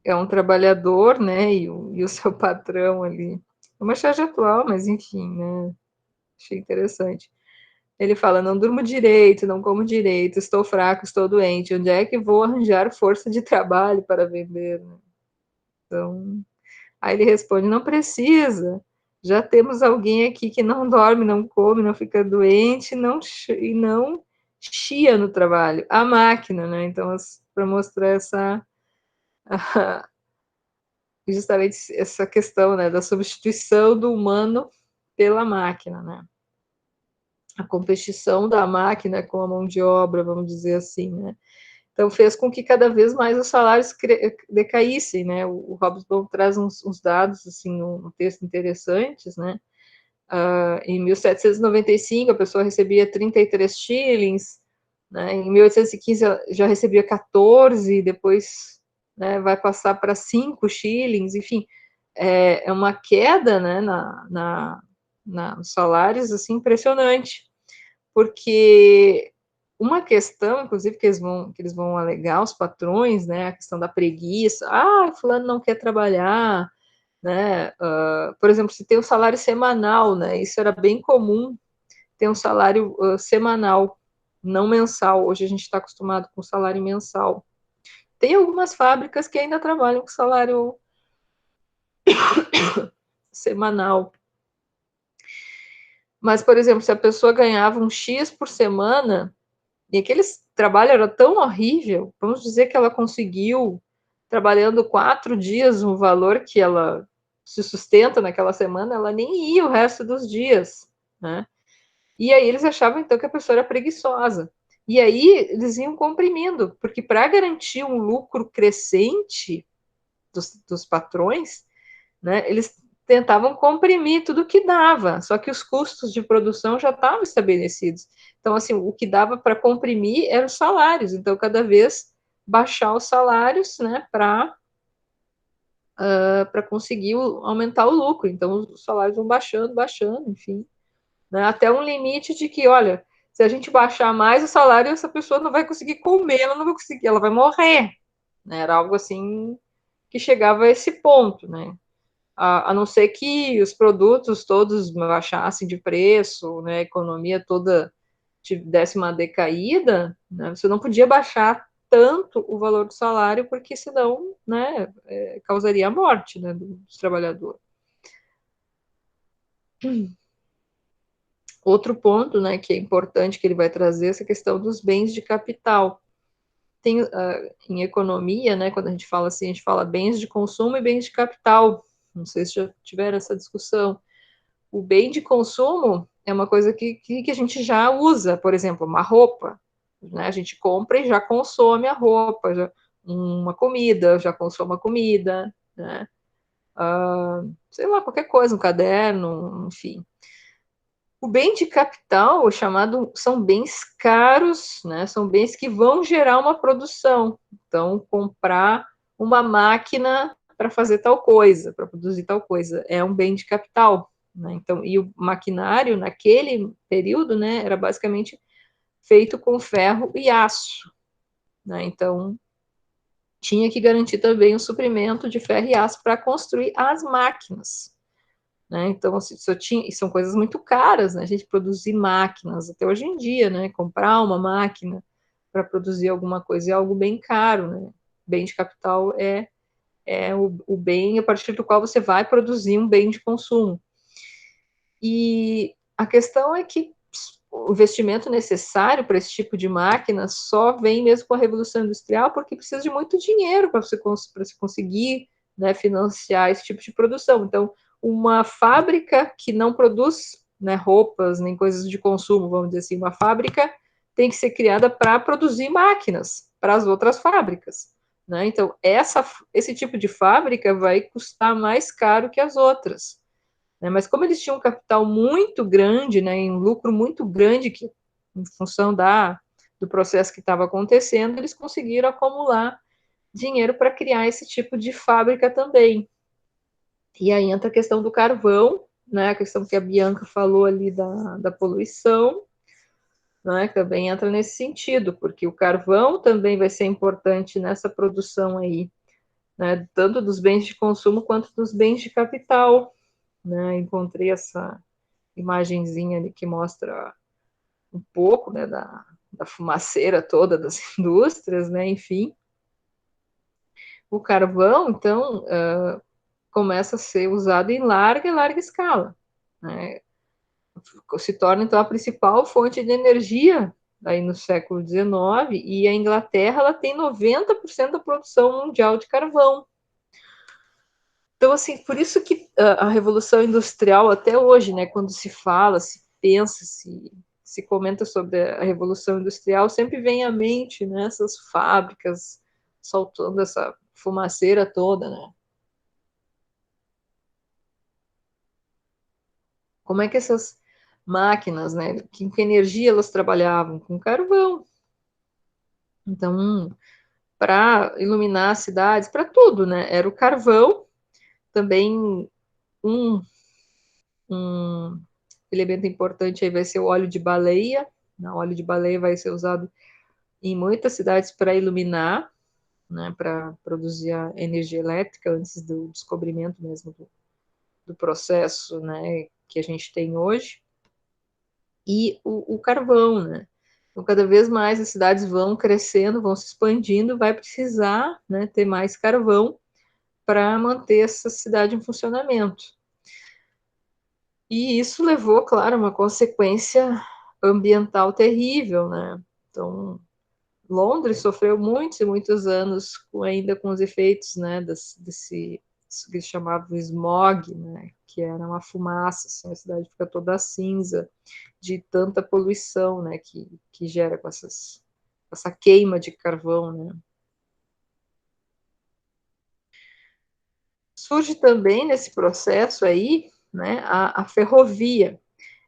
É um trabalhador, né, e o seu patrão ali. É uma charge atual, mas enfim, né? Achei interessante. Ele fala: não durmo direito, não como direito, estou fraco, estou doente. Onde é que vou arranjar força de trabalho para vender? Então, aí ele responde: não precisa. Já temos alguém aqui que não dorme, não come, não fica doente, e não chia no trabalho. A máquina, né? Então, para mostrar justamente essa questão, né, da substituição do humano pela máquina, né? A competição da máquina com a mão de obra, vamos dizer assim, né? Então fez com que cada vez mais os salários decaíssem, né? O Hobsbawm traz uns dados, assim, um texto interessantes, né? Em 1795 a pessoa recebia 33 shillings, né? Em 1815 já recebia 14, depois, né, vai passar para 5 shillings, enfim, é uma queda, né, nos salários, assim, impressionante, porque uma questão, inclusive, que eles vão alegar, os patrões, né, a questão da preguiça, fulano não quer trabalhar, né, por exemplo, se tem o salário semanal, né, isso era bem comum, ter um salário semanal, não mensal. Hoje a gente está acostumado com salário mensal. Tem algumas fábricas que ainda trabalham com salário semanal. Mas, por exemplo, se a pessoa ganhava um X por semana, e aquele trabalho era tão horrível, vamos dizer que ela conseguiu, trabalhando 4 dias, um valor que ela se sustenta naquela semana, ela nem ia o resto dos dias, né? E aí eles achavam, então, que a pessoa era preguiçosa. E aí eles iam comprimindo, porque para garantir um lucro crescente dos patrões, né, eles tentavam comprimir tudo que dava, só que os custos de produção já estavam estabelecidos. Então, assim, o que dava para comprimir eram os salários. Então, cada vez baixar os salários, né, para conseguir aumentar o lucro. Então, os salários vão baixando, baixando, enfim, né, até um limite de que, olha, se a gente baixar mais o salário, essa pessoa não vai conseguir comer, ela não vai conseguir, ela vai morrer. Né? Era algo assim que chegava a esse ponto, né? A não ser que os produtos todos baixassem de preço, né, a economia toda desse uma decaída, né, você não podia baixar tanto o valor do salário, porque senão, né, causaria a morte, né, dos trabalhadores. Outro ponto, né, que é importante que ele vai trazer, essa questão dos bens de capital. Tem, em economia, né, quando a gente fala assim, a gente fala bens de consumo e bens de capital. Não sei se já tiveram essa discussão. O bem de consumo é uma coisa que a gente já usa, por exemplo, uma roupa, né? A gente compra e já consome a roupa, já, uma comida, já consome a comida, né? Sei lá, qualquer coisa, um caderno, enfim. O bem de capital, chamado, são bens caros, né? São bens que vão gerar uma produção. Então, comprar uma máquina para fazer tal coisa, para produzir tal coisa, é um bem de capital. Né? Então, e o maquinário, naquele período, né, era basicamente feito com ferro e aço. Né? Então, tinha que garantir também o suprimento de ferro e aço para construir as máquinas. Né? Então, são coisas muito caras, né? A gente produzir máquinas, até hoje em dia, né? Comprar uma máquina para produzir alguma coisa é algo bem caro, né? Bem de capital é o bem a partir do qual você vai produzir um bem de consumo. E a questão é que o investimento necessário para esse tipo de máquina só vem mesmo com a Revolução Industrial, porque precisa de muito dinheiro para você conseguir, né, financiar esse tipo de produção. Então, uma fábrica que não produz, né, roupas nem coisas de consumo, vamos dizer assim, uma fábrica tem que ser criada para produzir máquinas para as outras fábricas. Né? Então, esse tipo de fábrica vai custar mais caro que as outras. Né? Mas como eles tinham um capital muito grande, né, um lucro muito grande, que, em função do processo que estava acontecendo, eles conseguiram acumular dinheiro para criar esse tipo de fábrica também. E aí entra a questão do carvão, né, a questão que a Bianca falou ali da poluição, né, também entra nesse sentido, porque o carvão também vai ser importante nessa produção aí, né, tanto dos bens de consumo quanto dos bens de capital. Né, encontrei essa imagenzinha ali que mostra um pouco, né, da fumaceira toda das indústrias, né, enfim. O carvão, então, começa a ser usado em larga e larga escala, né? Se torna, então, a principal fonte de energia aí no século XIX, e a Inglaterra ela tem 90% da produção mundial de carvão. Então, assim, por isso que a Revolução Industrial, até hoje, né, quando se fala, se pensa, se comenta sobre a Revolução Industrial, sempre vem à mente, né, essas fábricas soltando essa fumaceira toda, né? Como é que essas máquinas, né, que energia elas trabalhavam? Com carvão. Então, para iluminar as cidades, para tudo, né, era o carvão. Também um, um elemento importante aí vai ser o óleo de baleia. O óleo de baleia vai ser usado em muitas cidades para iluminar, né, para produzir a energia elétrica antes do descobrimento mesmo do processo, né, que a gente tem hoje. e o carvão, né? Então, cada vez mais as cidades vão crescendo, vão se expandindo, vai precisar, né, ter mais carvão para manter essa cidade em funcionamento. E isso levou, claro, a uma consequência ambiental terrível, né? Então, Londres sofreu muitos e muitos anos ainda com os efeitos, né, desse que eles chamavam smog, né, que era uma fumaça, assim, a cidade fica toda cinza de tanta poluição, né, que gera com essa queima de carvão, né. Surge também nesse processo aí, né, a ferrovia.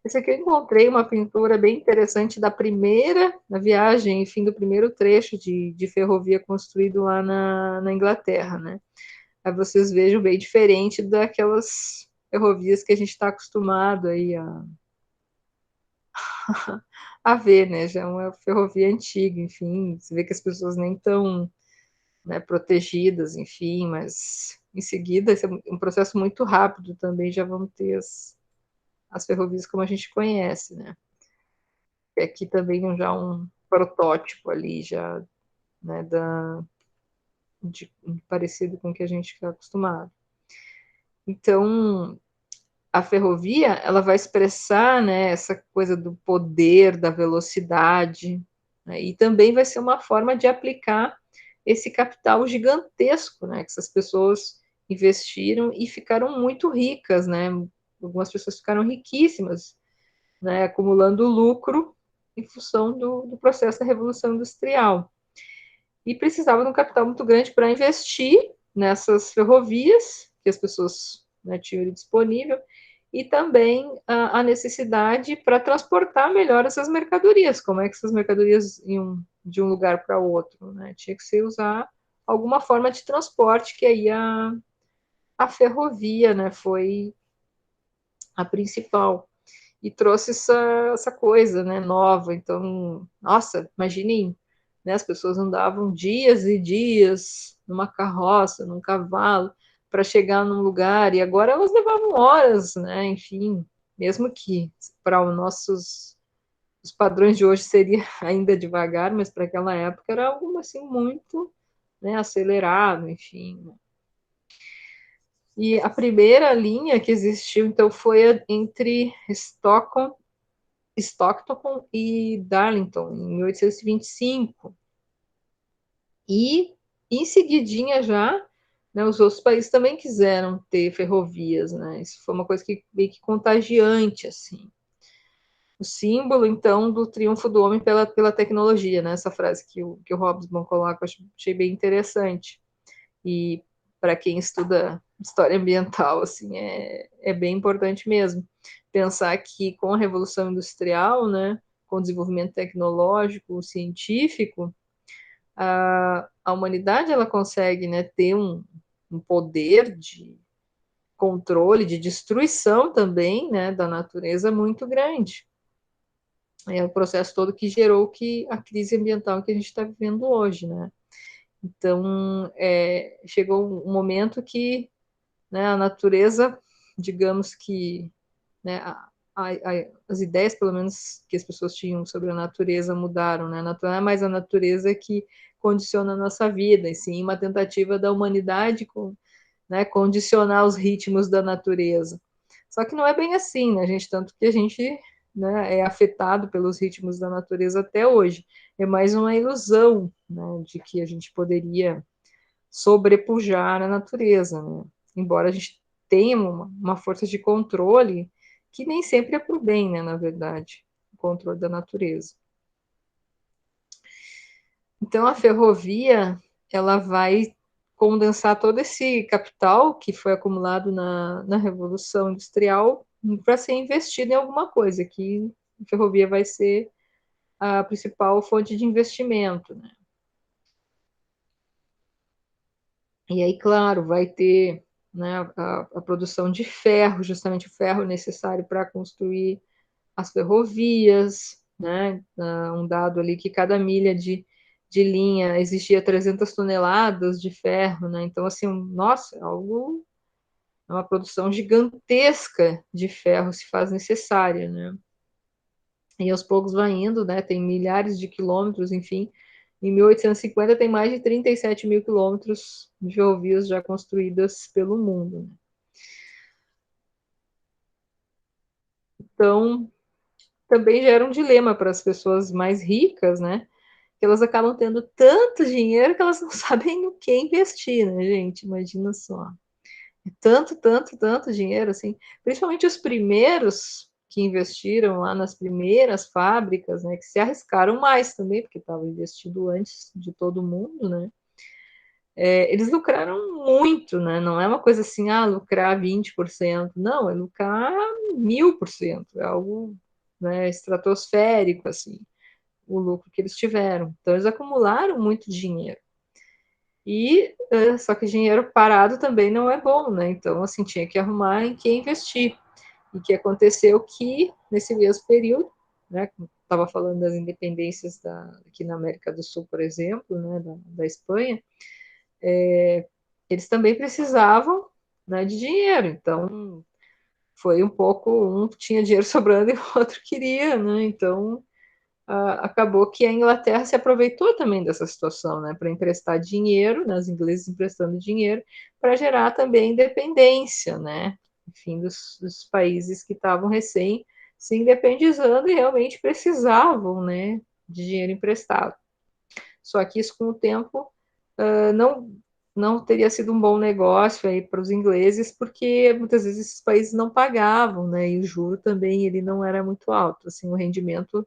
Esse aqui eu encontrei uma pintura bem interessante da primeira, na viagem, enfim, do primeiro trecho de ferrovia construído lá na Inglaterra, né? Aí vocês vejam bem diferente daquelas ferrovias que a gente está acostumado aí a ver, né? Já é uma ferrovia antiga, enfim, você vê que as pessoas nem estão, né, protegidas, enfim, mas em seguida, esse é um processo muito rápido também, já vão ter as ferrovias como a gente conhece, né? Aqui também já um protótipo ali, já, né, parecido com o que a gente está acostumado. Então, a ferrovia, ela vai expressar, né, essa coisa do poder, da velocidade, né, e também vai ser uma forma de aplicar esse capital gigantesco, né, que essas pessoas investiram e ficaram muito ricas, né, algumas pessoas ficaram riquíssimas, né, acumulando lucro em função do processo da Revolução Industrial. E precisava de um capital muito grande para investir nessas ferrovias que as pessoas, né, tinham disponível, e também a necessidade para transportar melhor essas mercadorias. Como é que essas mercadorias iam de um lugar para outro? Né? Tinha que ser usar alguma forma de transporte, que aí a ferrovia, né, foi a principal. E trouxe essa coisa, né, nova. Então, nossa, imaginem, né, as pessoas andavam dias e dias numa carroça, num cavalo, para chegar num lugar, e agora elas levavam horas, né, enfim, mesmo que para os nossos os padrões de hoje seria ainda devagar, mas para aquela época era algo assim muito, né, acelerado, enfim. E a primeira linha que existiu, então, foi entre Stockton e Darlington, em 1825. E, em seguidinha já, né, os outros países também quiseram ter ferrovias, né? Isso foi uma coisa que meio que contagiante, assim. O símbolo, então, do triunfo do homem pela tecnologia, né? Essa frase que o Hobsbawm coloca, eu achei bem interessante. E para quem estuda história ambiental, assim, é bem importante mesmo. Pensar que com a Revolução Industrial, né, com o desenvolvimento tecnológico, científico, a humanidade ela consegue, né, ter um poder de controle, de destruição também, né, da natureza muito grande. É o processo todo que gerou a crise ambiental que a gente está vivendo hoje, né? Então, chegou um momento que, né, a natureza, digamos que, né, as ideias, pelo menos, que as pessoas tinham sobre a natureza mudaram, né? Não é mais a natureza que condiciona a nossa vida, e sim uma tentativa da humanidade né, condicionar os ritmos da natureza. Só que não é bem assim, né, gente? Tanto que a gente, né, é afetado pelos ritmos da natureza até hoje. É mais uma ilusão, né, de que a gente poderia sobrepujar a natureza, né? Embora a gente tenha uma força de controle que nem sempre é para o bem, né, na verdade, o controle da natureza. Então, a ferrovia, ela vai condensar todo esse capital que foi acumulado na Revolução Industrial para ser investido em alguma coisa, que a ferrovia vai ser a principal fonte de investimento, né? E aí, claro, vai ter, né, a produção de ferro, justamente o ferro necessário para construir as ferrovias, né? Um dado ali que cada milha de linha existia 300 toneladas de ferro, né? Então, assim, nossa, é uma produção gigantesca de ferro se faz necessária, né? e aos poucos vai indo, né? Tem milhares de quilômetros, enfim. Em 1850 tem mais de 37 mil quilômetros de ferrovias já construídas pelo mundo, né? Então, também gera um dilema para as pessoas mais ricas, né? Que elas acabam tendo tanto dinheiro que elas não sabem no que investir, né, gente? Imagina só. Tanto, tanto, tanto dinheiro, assim. Principalmente os primeiros que investiram lá nas primeiras fábricas, né? Que se arriscaram mais também, porque estavam investido antes de todo mundo, né? Eles lucraram muito, né? Não é uma coisa assim, lucrar 20%. Não, é lucrar 1000%. É algo, né, estratosférico, assim, o lucro que eles tiveram. Então, eles acumularam muito dinheiro. E só que dinheiro parado também não é bom, né? Então, assim, tinha que arrumar em que investir. E que aconteceu que, nesse mesmo período, né, estava falando das independências aqui na América do Sul, por exemplo, né, da Espanha, eles também precisavam, né, de dinheiro. Então, foi um pouco, um tinha dinheiro sobrando e o outro queria, né? Então, acabou que a Inglaterra se aproveitou também dessa situação, né, para emprestar dinheiro, né, os ingleses emprestando dinheiro, para gerar também independência, né, enfim, dos países que estavam recém se independizando e realmente precisavam, né, de dinheiro emprestado. Só que isso, com o tempo, não teria sido um bom negócio aí para os ingleses, porque muitas vezes esses países não pagavam, né, e o juro também ele não era muito alto, assim, o rendimento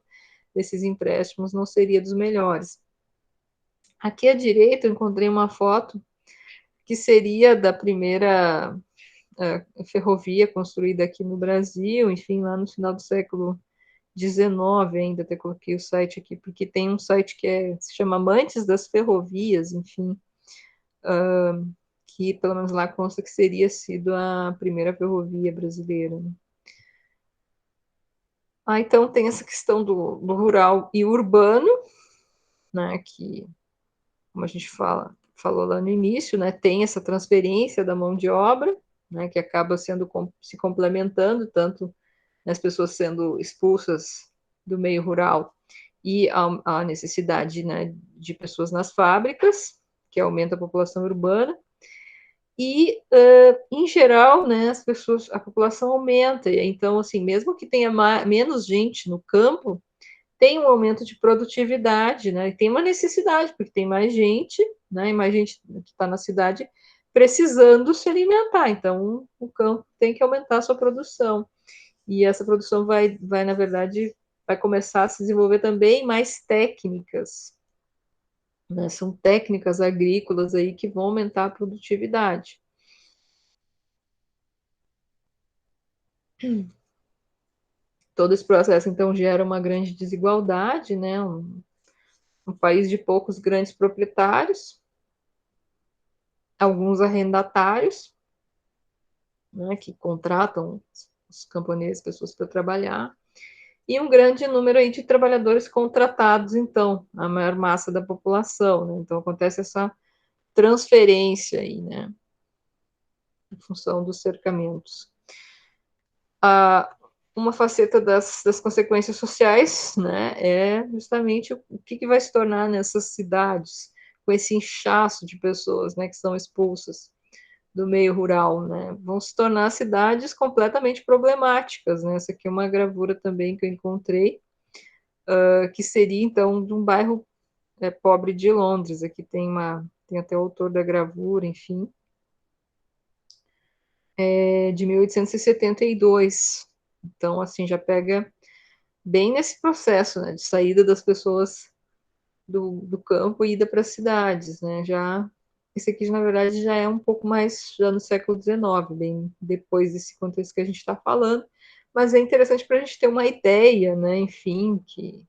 desses empréstimos não seria dos melhores. Aqui à direita eu encontrei uma foto que seria da primeira ferrovia construída aqui no Brasil, enfim, lá no final do século XIX ainda, até coloquei o site aqui, porque tem um site que se chama Amantes das Ferrovias, enfim, que pelo menos lá consta que seria sido a primeira ferrovia brasileira, né? Então tem essa questão do rural e urbano, né, que como a gente falou lá no início, né, tem essa transferência da mão de obra, né, que acaba se complementando, tanto as pessoas sendo expulsas do meio rural e a necessidade, né, de pessoas nas fábricas, que aumenta a população urbana, e, em geral, né, a população aumenta, então, assim, mesmo que tenha menos gente no campo, tem um aumento de produtividade, né? E tem uma necessidade, porque tem mais gente, né? E mais gente que está na cidade precisando se alimentar. Então, o campo tem que aumentar a sua produção. E essa produção na verdade, vai começar a se desenvolver também mais técnicas, né? São técnicas agrícolas aí que vão aumentar a produtividade. Todo esse processo, então, gera uma grande desigualdade, né? Um país de poucos grandes proprietários, alguns arrendatários, né, que contratam os camponeses, pessoas para trabalhar, e um grande número aí de trabalhadores contratados, então, a maior massa da população, né? Então acontece essa transferência aí, né, em função dos cercamentos. Uma faceta das consequências sociais, né, é justamente o que vai se tornar nessas cidades, com esse inchaço de pessoas, né, que são expulsas do meio rural, né? Vão se tornar cidades completamente problemáticas, né? Essa aqui é uma gravura também que eu encontrei, que seria então de um bairro pobre de Londres. Aqui tem até o autor da gravura, enfim, de 1872. Então, assim, já pega bem nesse processo, né, de saída das pessoas do campo e ida para as cidades, né? Esse aqui, na verdade, já é um pouco mais já no século XIX, bem depois desse contexto que a gente está falando, mas é interessante para a gente ter uma ideia, né? Enfim, que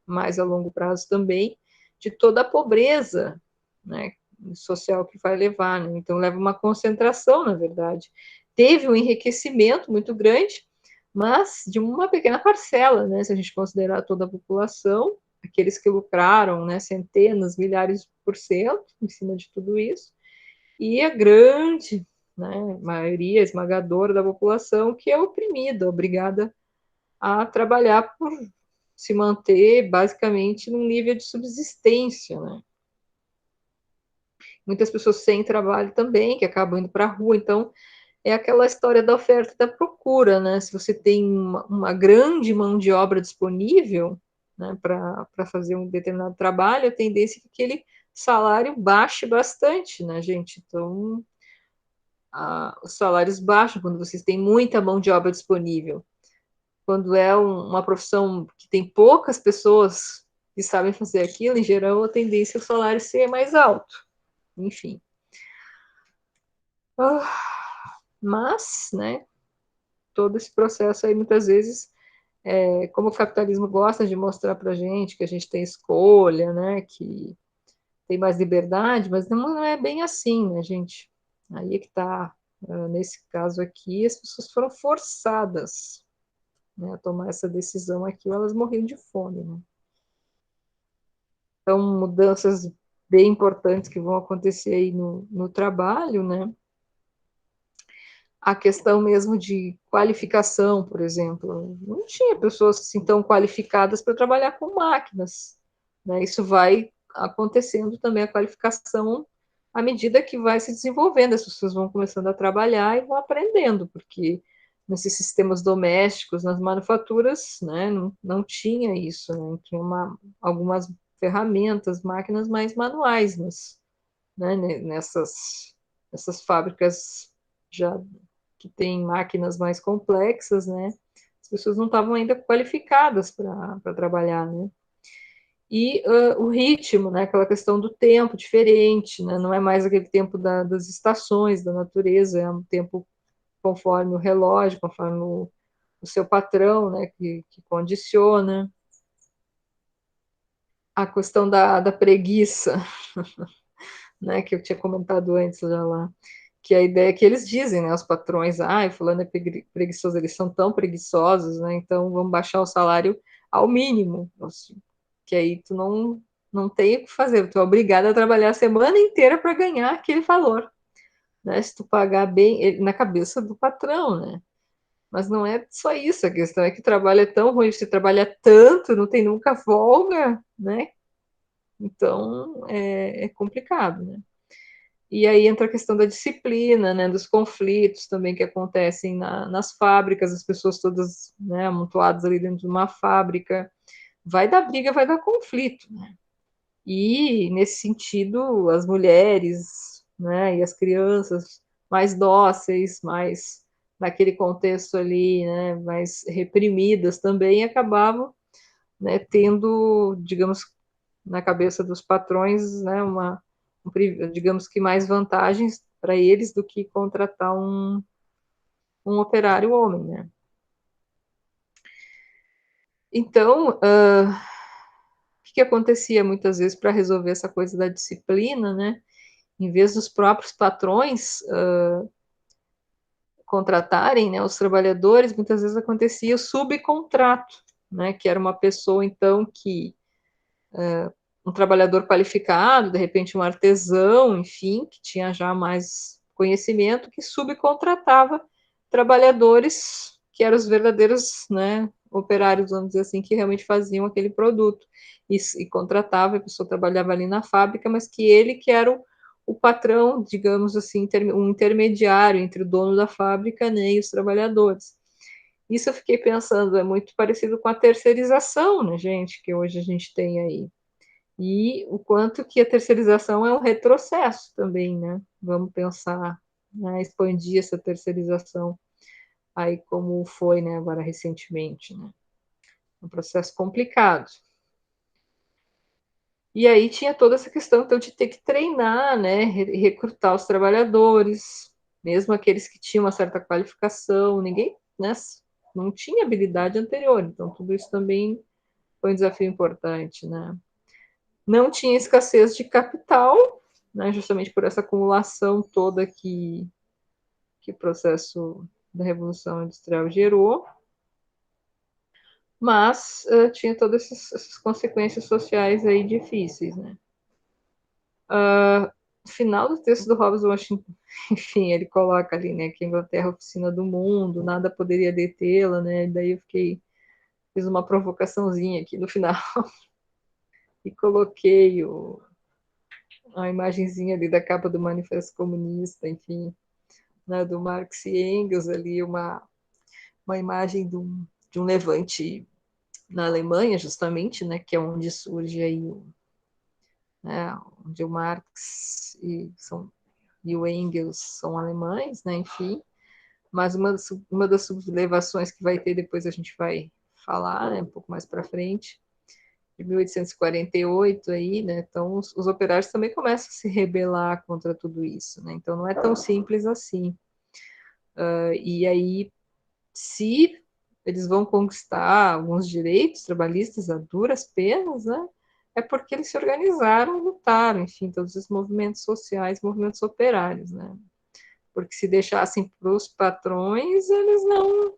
mais a longo prazo também, de toda a pobreza, né, social que vai levar, né? Então leva uma concentração, na verdade. Teve um enriquecimento muito grande, mas de uma pequena parcela, né, se a gente considerar toda a população, aqueles que lucraram, né, centenas, milhares por cento em cima de tudo isso, e a grande, né, maioria esmagadora da população que é oprimida, obrigada a trabalhar por se manter basicamente num nível de subsistência, né? Muitas pessoas sem trabalho também, que acabam indo para a rua, então é aquela história da oferta e da procura, né? Se você tem uma grande mão de obra disponível, né, para fazer um determinado trabalho, a tendência é que aquele salário baixe bastante, né, gente? Então, os salários baixam quando vocês têm muita mão de obra disponível. Quando é uma profissão que tem poucas pessoas que sabem fazer aquilo, em geral, a tendência é o salário ser mais alto. Enfim. Mas, né, todo esse processo aí, muitas vezes, como o capitalismo gosta de mostrar para a gente que a gente tem escolha, né, que tem mais liberdade, mas não é bem assim, né, gente? Aí é que está. Nesse caso aqui, as pessoas foram forçadas, né, a tomar essa decisão aqui, ou elas morriam de fome, né? Então, mudanças bem importantes que vão acontecer aí no trabalho, né? A questão mesmo de qualificação, por exemplo, não tinha pessoas assim tão qualificadas para trabalhar com máquinas, né? Isso vai acontecendo também a qualificação à medida que vai se desenvolvendo, as pessoas vão começando a trabalhar e vão aprendendo, porque nesses sistemas domésticos, nas manufaturas, né, não tinha isso, né? Tinha algumas ferramentas, máquinas mais manuais, mas, né, nessas fábricas já que tem máquinas mais complexas, né? As pessoas não estavam ainda qualificadas para trabalhar, né? E o ritmo, né? Aquela questão do tempo diferente, né? Não é mais aquele tempo das estações, da natureza, é um tempo conforme o relógio, conforme o seu patrão, né? Que condiciona. A questão da preguiça, né? Que eu tinha comentado antes já lá. Que a ideia é que eles dizem, né, os patrões, fulano é preguiçoso, eles são tão preguiçosos, né, então vamos baixar o salário ao mínimo, assim, que aí tu não tem o que fazer, tu é obrigado a trabalhar a semana inteira para ganhar aquele valor, né, se tu pagar bem, na cabeça do patrão, né, mas não é só isso, a questão é que o trabalho é tão ruim, você trabalha tanto, não tem nunca folga, né, então é complicado, né. E aí entra a questão da disciplina, né, dos conflitos também que acontecem nas fábricas, as pessoas todas, né, amontoadas ali dentro de uma fábrica. Vai dar briga, vai dar conflito, né? E, nesse sentido, as mulheres, né, e as crianças mais dóceis, mais naquele contexto ali, né, mais reprimidas também, acabavam, né, tendo, digamos, na cabeça dos patrões, né, digamos que mais vantagens para eles do que contratar um operário homem, né? Então, o que acontecia muitas vezes para resolver essa coisa da disciplina, né? Em vez dos próprios patrões contratarem, né, os trabalhadores, muitas vezes acontecia o subcontrato, né? Que era uma pessoa, então, que um trabalhador qualificado, de repente um artesão, enfim, que tinha já mais conhecimento, que subcontratava trabalhadores que eram os verdadeiros, né, operários, vamos dizer assim, que realmente faziam aquele produto. E contratava, a pessoa trabalhava ali na fábrica, mas que ele que era o patrão, digamos assim, um intermediário entre o dono da fábrica, né, e os trabalhadores. Isso eu fiquei pensando, é muito parecido com a terceirização, né, gente, que hoje a gente tem aí. E o quanto que a terceirização é um retrocesso também, né? Vamos pensar, né, expandir essa terceirização aí como foi, né, agora recentemente, né? Um processo complicado. E aí tinha toda essa questão, então, de ter que treinar, né, recrutar os trabalhadores, mesmo aqueles que tinham uma certa qualificação, ninguém, né, não tinha habilidade anterior, então tudo isso também foi um desafio importante, né? Não tinha escassez de capital, né, justamente por essa acumulação toda que o processo da Revolução Industrial gerou, mas tinha todas essas consequências sociais aí difíceis, né. No final do texto do Hobbes, Washington, enfim, ele coloca ali, né, que a Inglaterra é a oficina do mundo, nada poderia detê-la, né, e daí eu fiquei fiz uma provocaçãozinha aqui no final e coloquei a imagenzinha ali da capa do Manifesto Comunista, enfim, né, do Marx e Engels ali, uma imagem de um levante na Alemanha, justamente, né, que é onde surge aí, né, onde o Marx e o Engels são alemães, né, enfim, mas uma das sublevações que vai ter, depois a gente vai falar, né, um pouco mais para frente, de 1848 aí, né, então os operários também começam a se rebelar contra tudo isso, né, então não é tão simples assim. E aí, se eles vão conquistar alguns direitos trabalhistas a duras penas, né, é porque eles se organizaram, lutaram, enfim, todos os movimentos sociais, movimentos operários, né, porque se deixassem para os patrões, eles não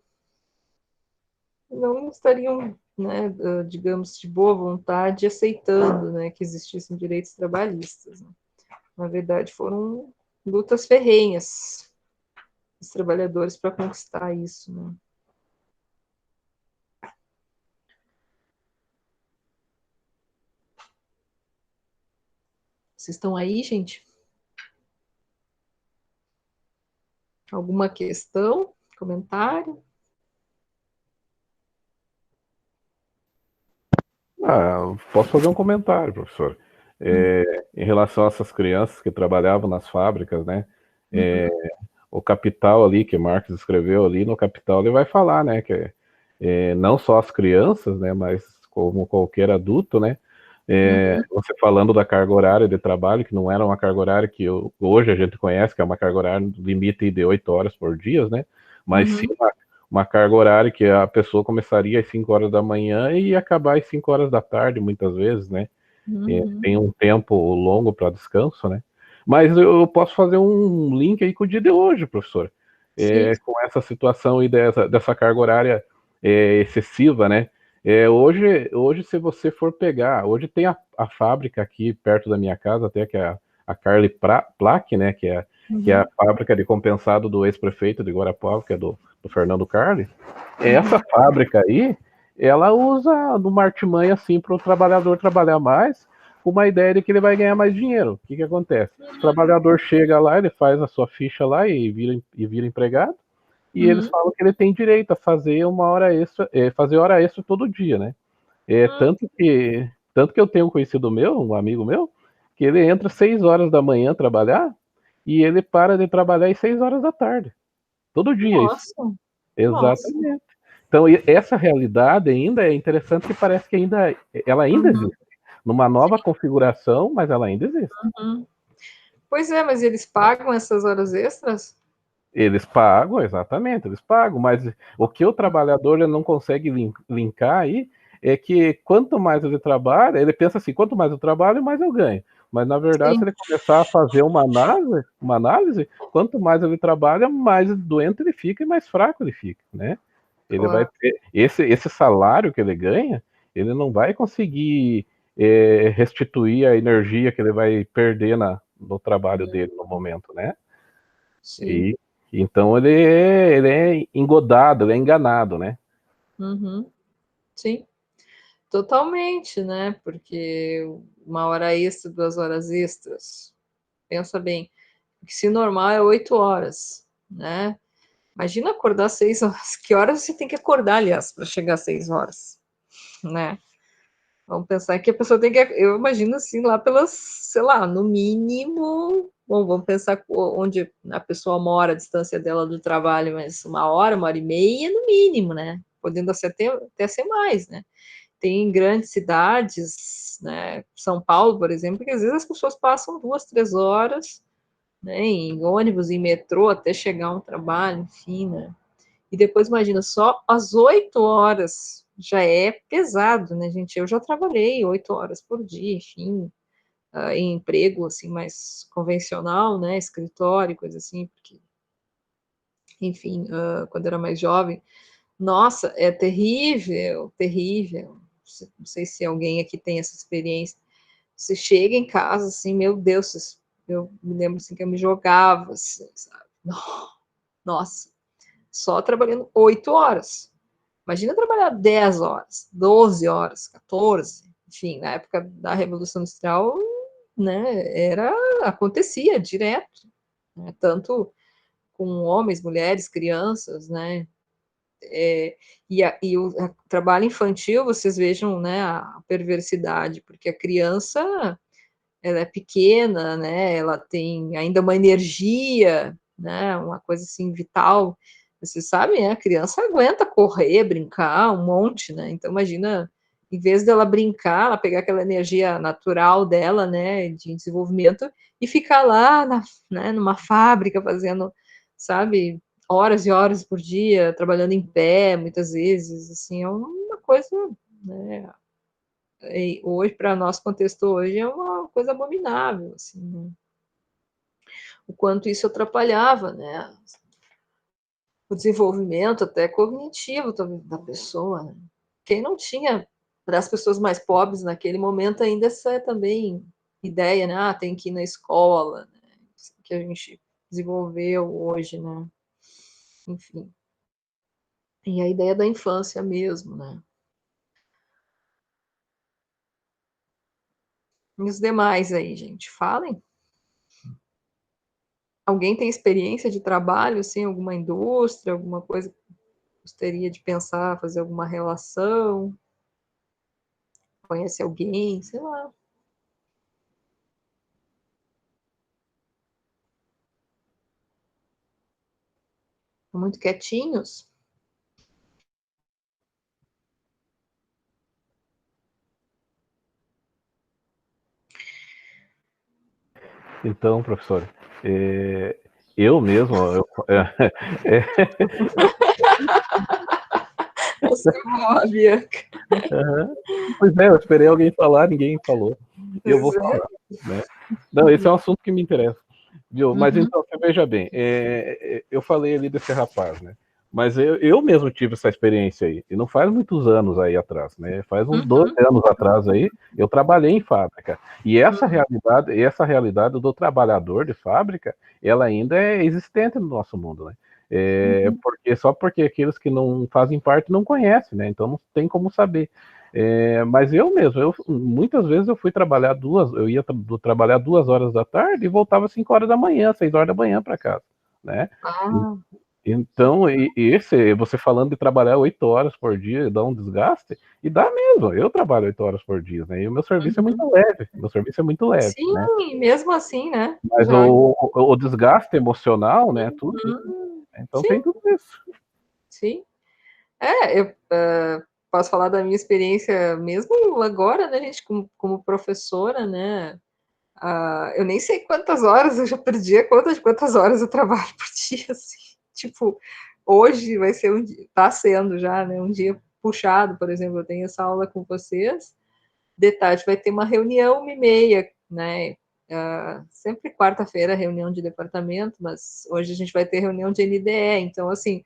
estariam, né, digamos, de boa vontade, aceitando, né, que existissem direitos trabalhistas, né. Na verdade, foram lutas ferrenhas dos trabalhadores para conquistar isso, né. Vocês estão aí, gente? Alguma questão? Comentário? Posso fazer um comentário, professor. Hum. Em relação a essas crianças que trabalhavam nas fábricas, né? Uhum. O Capital ali, que Marx escreveu ali no Capital, ele vai falar, né? Que não só as crianças, né? Mas como qualquer adulto, né? Uhum. Você falando da carga horária de trabalho, que não era uma carga horária que hoje a gente conhece, que é uma carga horária limite de 8 horas por dia, né? Mas sim Uhum. uma carga horária que a pessoa começaria às 5 horas da manhã e ia acabar às 5 horas da tarde, muitas vezes, né? Uhum. Tem um tempo longo para descanso, né? Mas eu posso fazer um link aí com o dia de hoje, professor, Sim. com essa situação aí dessa carga horária excessiva, né? Hoje, se você for pegar, hoje tem a fábrica aqui perto da minha casa, até que é a Carli Plaque, né? Que é a Uhum. fábrica de compensado do ex-prefeito de Guarapuava, que é do Fernando Carli. Essa Uhum. fábrica aí, ela usa numa artimanha assim para o trabalhador trabalhar mais, com uma ideia de que ele vai ganhar mais dinheiro. O que acontece? O trabalhador chega lá, ele faz a sua ficha lá e vira empregado, e eles Uhum. falam que ele tem direito a fazer uma hora extra, fazer hora extra todo dia, né? Ah, Tanto que eu tenho um conhecido meu, um amigo meu, que ele entra 6 horas da manhã trabalhar e ele para de trabalhar às 6 horas da tarde. Todo dia isso. nossa, nossa. Exatamente. Então, essa realidade ainda é interessante que parece que ela ainda Uhum. existe. Numa nova configuração, mas ela ainda existe. Uhum. Pois é, mas eles pagam essas horas extras? Eles pagam, exatamente, eles pagam, mas o que o trabalhador ele não consegue linkar aí é que quanto mais ele trabalha, ele pensa assim, quanto mais eu trabalho, mais eu ganho. Mas na verdade, se Sim, ele começar a fazer uma análise, quanto mais ele trabalha, mais doente ele fica e mais fraco ele fica, né? Ele vai claro. ter esse salário que ele ganha, ele não vai conseguir restituir a energia que ele vai perder no trabalho dele no momento, né? Sim. E então ele é engodado, ele é enganado, né? Uhum. Sim, totalmente, né? Porque uma hora extra, 2 horas extras. Pensa bem, que se normal é 8 horas, né? Imagina acordar 6 horas. Que horas você tem que acordar, aliás, para chegar às 6 horas, né? Vamos pensar que a pessoa tem que. Eu imagino assim, lá pelas, sei lá, no mínimo. Bom, vamos pensar onde a pessoa mora, a distância dela do trabalho, mas 1 hora e meia no mínimo, né? Podendo até ser mais, né? Tem grandes cidades, né? São Paulo, por exemplo, que às vezes as pessoas passam 2, 3 horas, né? Em ônibus, em metrô, até chegar a um trabalho, enfim, né? E depois, imagina, só às 8 horas já é pesado, né, gente? Eu já trabalhei 8 horas por dia, enfim, em emprego, assim, mais convencional, né, escritório, coisa assim, porque, enfim, quando era mais jovem. Nossa, é terrível, terrível. Não sei se alguém aqui tem essa experiência. Você chega em casa, assim, meu Deus, eu me lembro, assim, que eu me jogava, assim, sabe? Nossa, só trabalhando 8 horas. Imagina trabalhar 10 horas, 12 horas, 14, enfim, na época da Revolução Industrial, né, acontecia direto, né, tanto com homens, mulheres, crianças, né, e o trabalho infantil, vocês vejam, né, a perversidade, porque a criança, ela é pequena, né, ela tem ainda uma energia, né, uma coisa assim vital. Vocês sabem, né, a criança aguenta correr, brincar, um monte, né? Então imagina, em vez dela brincar, ela pegar aquela energia natural dela, né, de desenvolvimento e ficar lá né, numa fábrica fazendo, sabe, horas e horas por dia, trabalhando em pé, muitas vezes, assim, é uma coisa, né, hoje, para nosso contexto hoje, é uma coisa abominável, assim, né? O quanto isso atrapalhava, né? O desenvolvimento até cognitivo da pessoa, né? Quem não tinha, para as pessoas mais pobres naquele momento, ainda essa também ideia, né? Ah, tem que ir na escola, né? Que a gente desenvolveu hoje, né? Enfim. E a ideia da infância mesmo, né? E os demais aí, gente, falem. Alguém tem experiência de trabalho, assim, alguma indústria, alguma coisa que gostaria de pensar, fazer alguma relação? Conhece alguém? Sei lá. Muito quietinhos? Então, professor, eu mesmo, é, Essa é boa, Bianca. pois é, eu esperei alguém falar, ninguém falou. E eu vou Pois é. falar, né? Não, esse é um assunto que me interessa. Viu? Mas Uhum, então, você veja bem, eu falei ali desse rapaz, né? Mas eu mesmo tive essa experiência aí, e não faz muitos anos aí atrás, né? Faz uns 12 uhum, anos atrás aí, eu trabalhei em fábrica. E uhum, essa realidade do trabalhador de fábrica, ela ainda é existente no nosso mundo, né? uhum. Só porque aqueles que não fazem parte não conhecem, né? Então não tem como saber. Mas eu mesmo, muitas vezes eu fui trabalhar eu ia trabalhar 2 horas da tarde e voltava 5 horas da manhã, 6 horas da manhã para casa, né? Ah, Então, você falando de trabalhar 8 horas por dia, dá um desgaste, e dá mesmo, eu trabalho 8 horas por dia, né? E o meu serviço é uhum. muito leve, meu serviço é muito leve, né? Sim, mesmo assim, né? Mas Já. o desgaste emocional, né? Tudo, então Sim, tem tudo isso. sim. Eu posso falar da minha experiência mesmo agora, né, gente, como professora, né? Eu nem sei quantas horas, eu já perdi a conta de quantas horas eu trabalho por dia, assim. Tipo, hoje vai ser um dia, tá sendo já, né, um dia puxado, por exemplo, eu tenho essa aula com vocês, de tarde vai ter uma reunião 1h30, né, sempre quarta-feira reunião de departamento, mas hoje a gente vai ter reunião de NDE, então, assim,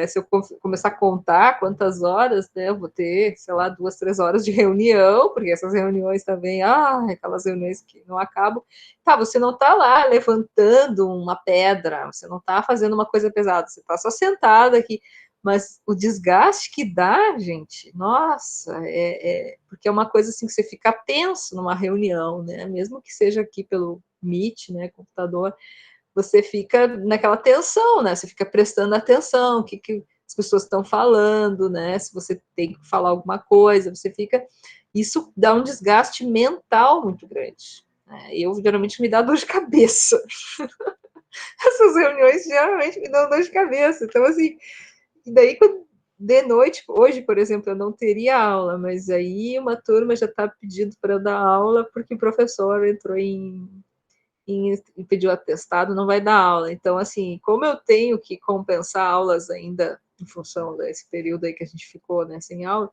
se eu começar a contar quantas horas, né, eu vou ter, sei lá, 2, 3 horas de reunião, porque essas reuniões também, aquelas reuniões que não acabam. Tá, você não está lá levantando uma pedra, você não está fazendo uma coisa pesada, você está só sentada aqui. Mas o desgaste que dá, gente, nossa, porque é uma coisa assim que você fica tenso numa reunião, né? Mesmo que seja aqui pelo Meet, né, computador, você fica naquela tensão, né? Você fica prestando atenção, o que as pessoas estão falando, né? Se você tem que falar alguma coisa, você fica. Isso dá um desgaste mental muito grande. Né? Eu geralmente me dá dor de cabeça. Essas reuniões geralmente me dão dor de cabeça. Então, assim, e daí de noite, hoje, por exemplo, eu não teria aula, mas aí uma turma já está pedindo para eu dar aula porque o professor entrou e pediu atestado, não vai dar aula. Então, assim, como eu tenho que compensar aulas ainda em função desse período aí que a gente ficou, né, sem aula,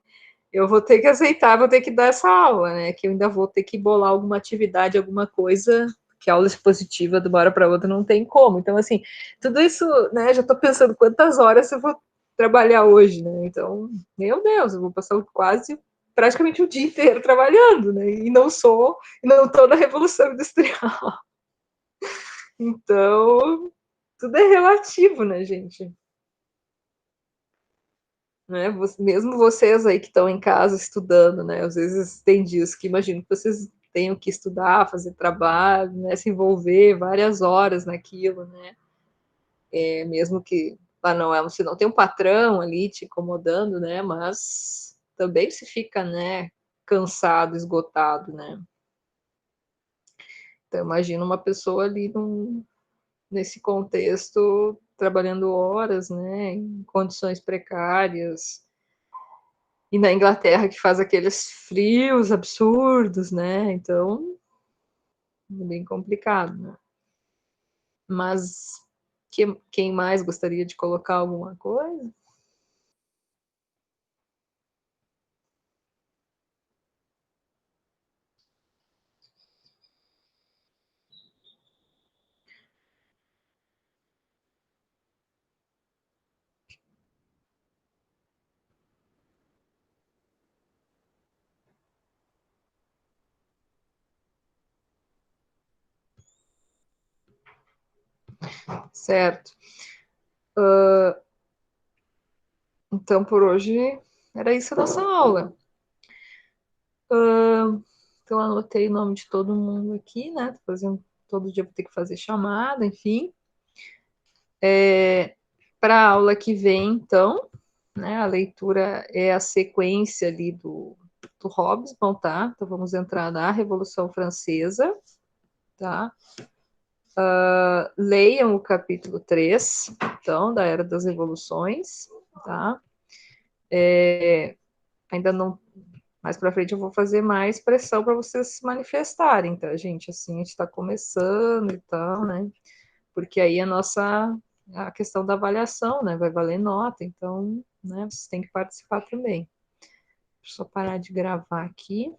eu vou ter que aceitar, vou ter que dar essa aula, né, que eu ainda vou ter que bolar alguma atividade, alguma coisa, que aula expositiva de uma hora para outra não tem como. Então, assim, tudo isso, né, já estou pensando quantas horas eu vou trabalhar hoje, né, então, meu Deus, eu vou passar quase praticamente o dia inteiro trabalhando, né, e não estou na Revolução Industrial. Então, tudo é relativo, né, gente? né? Mesmo vocês aí que estão em casa estudando, né? Às vezes tem dias que imagino que vocês tenham que estudar, fazer trabalho, né? Se envolver várias horas naquilo, né? Mesmo que não é, você não tem um patrão ali te incomodando, né? Mas também se fica, né? Cansado, esgotado, né? Então imagina uma pessoa ali nesse contexto trabalhando horas, né? Em condições precárias, e na Inglaterra que faz aqueles frios absurdos, né? Então é bem complicado, né? Mas quem mais gostaria de colocar alguma coisa? Certo. Então por hoje era isso a nossa aula. Então anotei o nome de todo mundo aqui, né? Tô fazendo, todo dia vou ter que fazer chamada, enfim. Para a aula que vem, então, né? A leitura é a sequência ali do Hobsbawm, tá? Então vamos entrar na Revolução Francesa, tá? Leiam o capítulo 3, então, da Era das Revoluções, tá? Ainda não, mais para frente eu vou fazer mais pressão para vocês se manifestarem, tá, gente? Assim, a gente está começando e tal, né? Porque aí a questão da avaliação, né? Vai valer nota, então, né? Vocês têm que participar também. Deixa eu só parar de gravar aqui.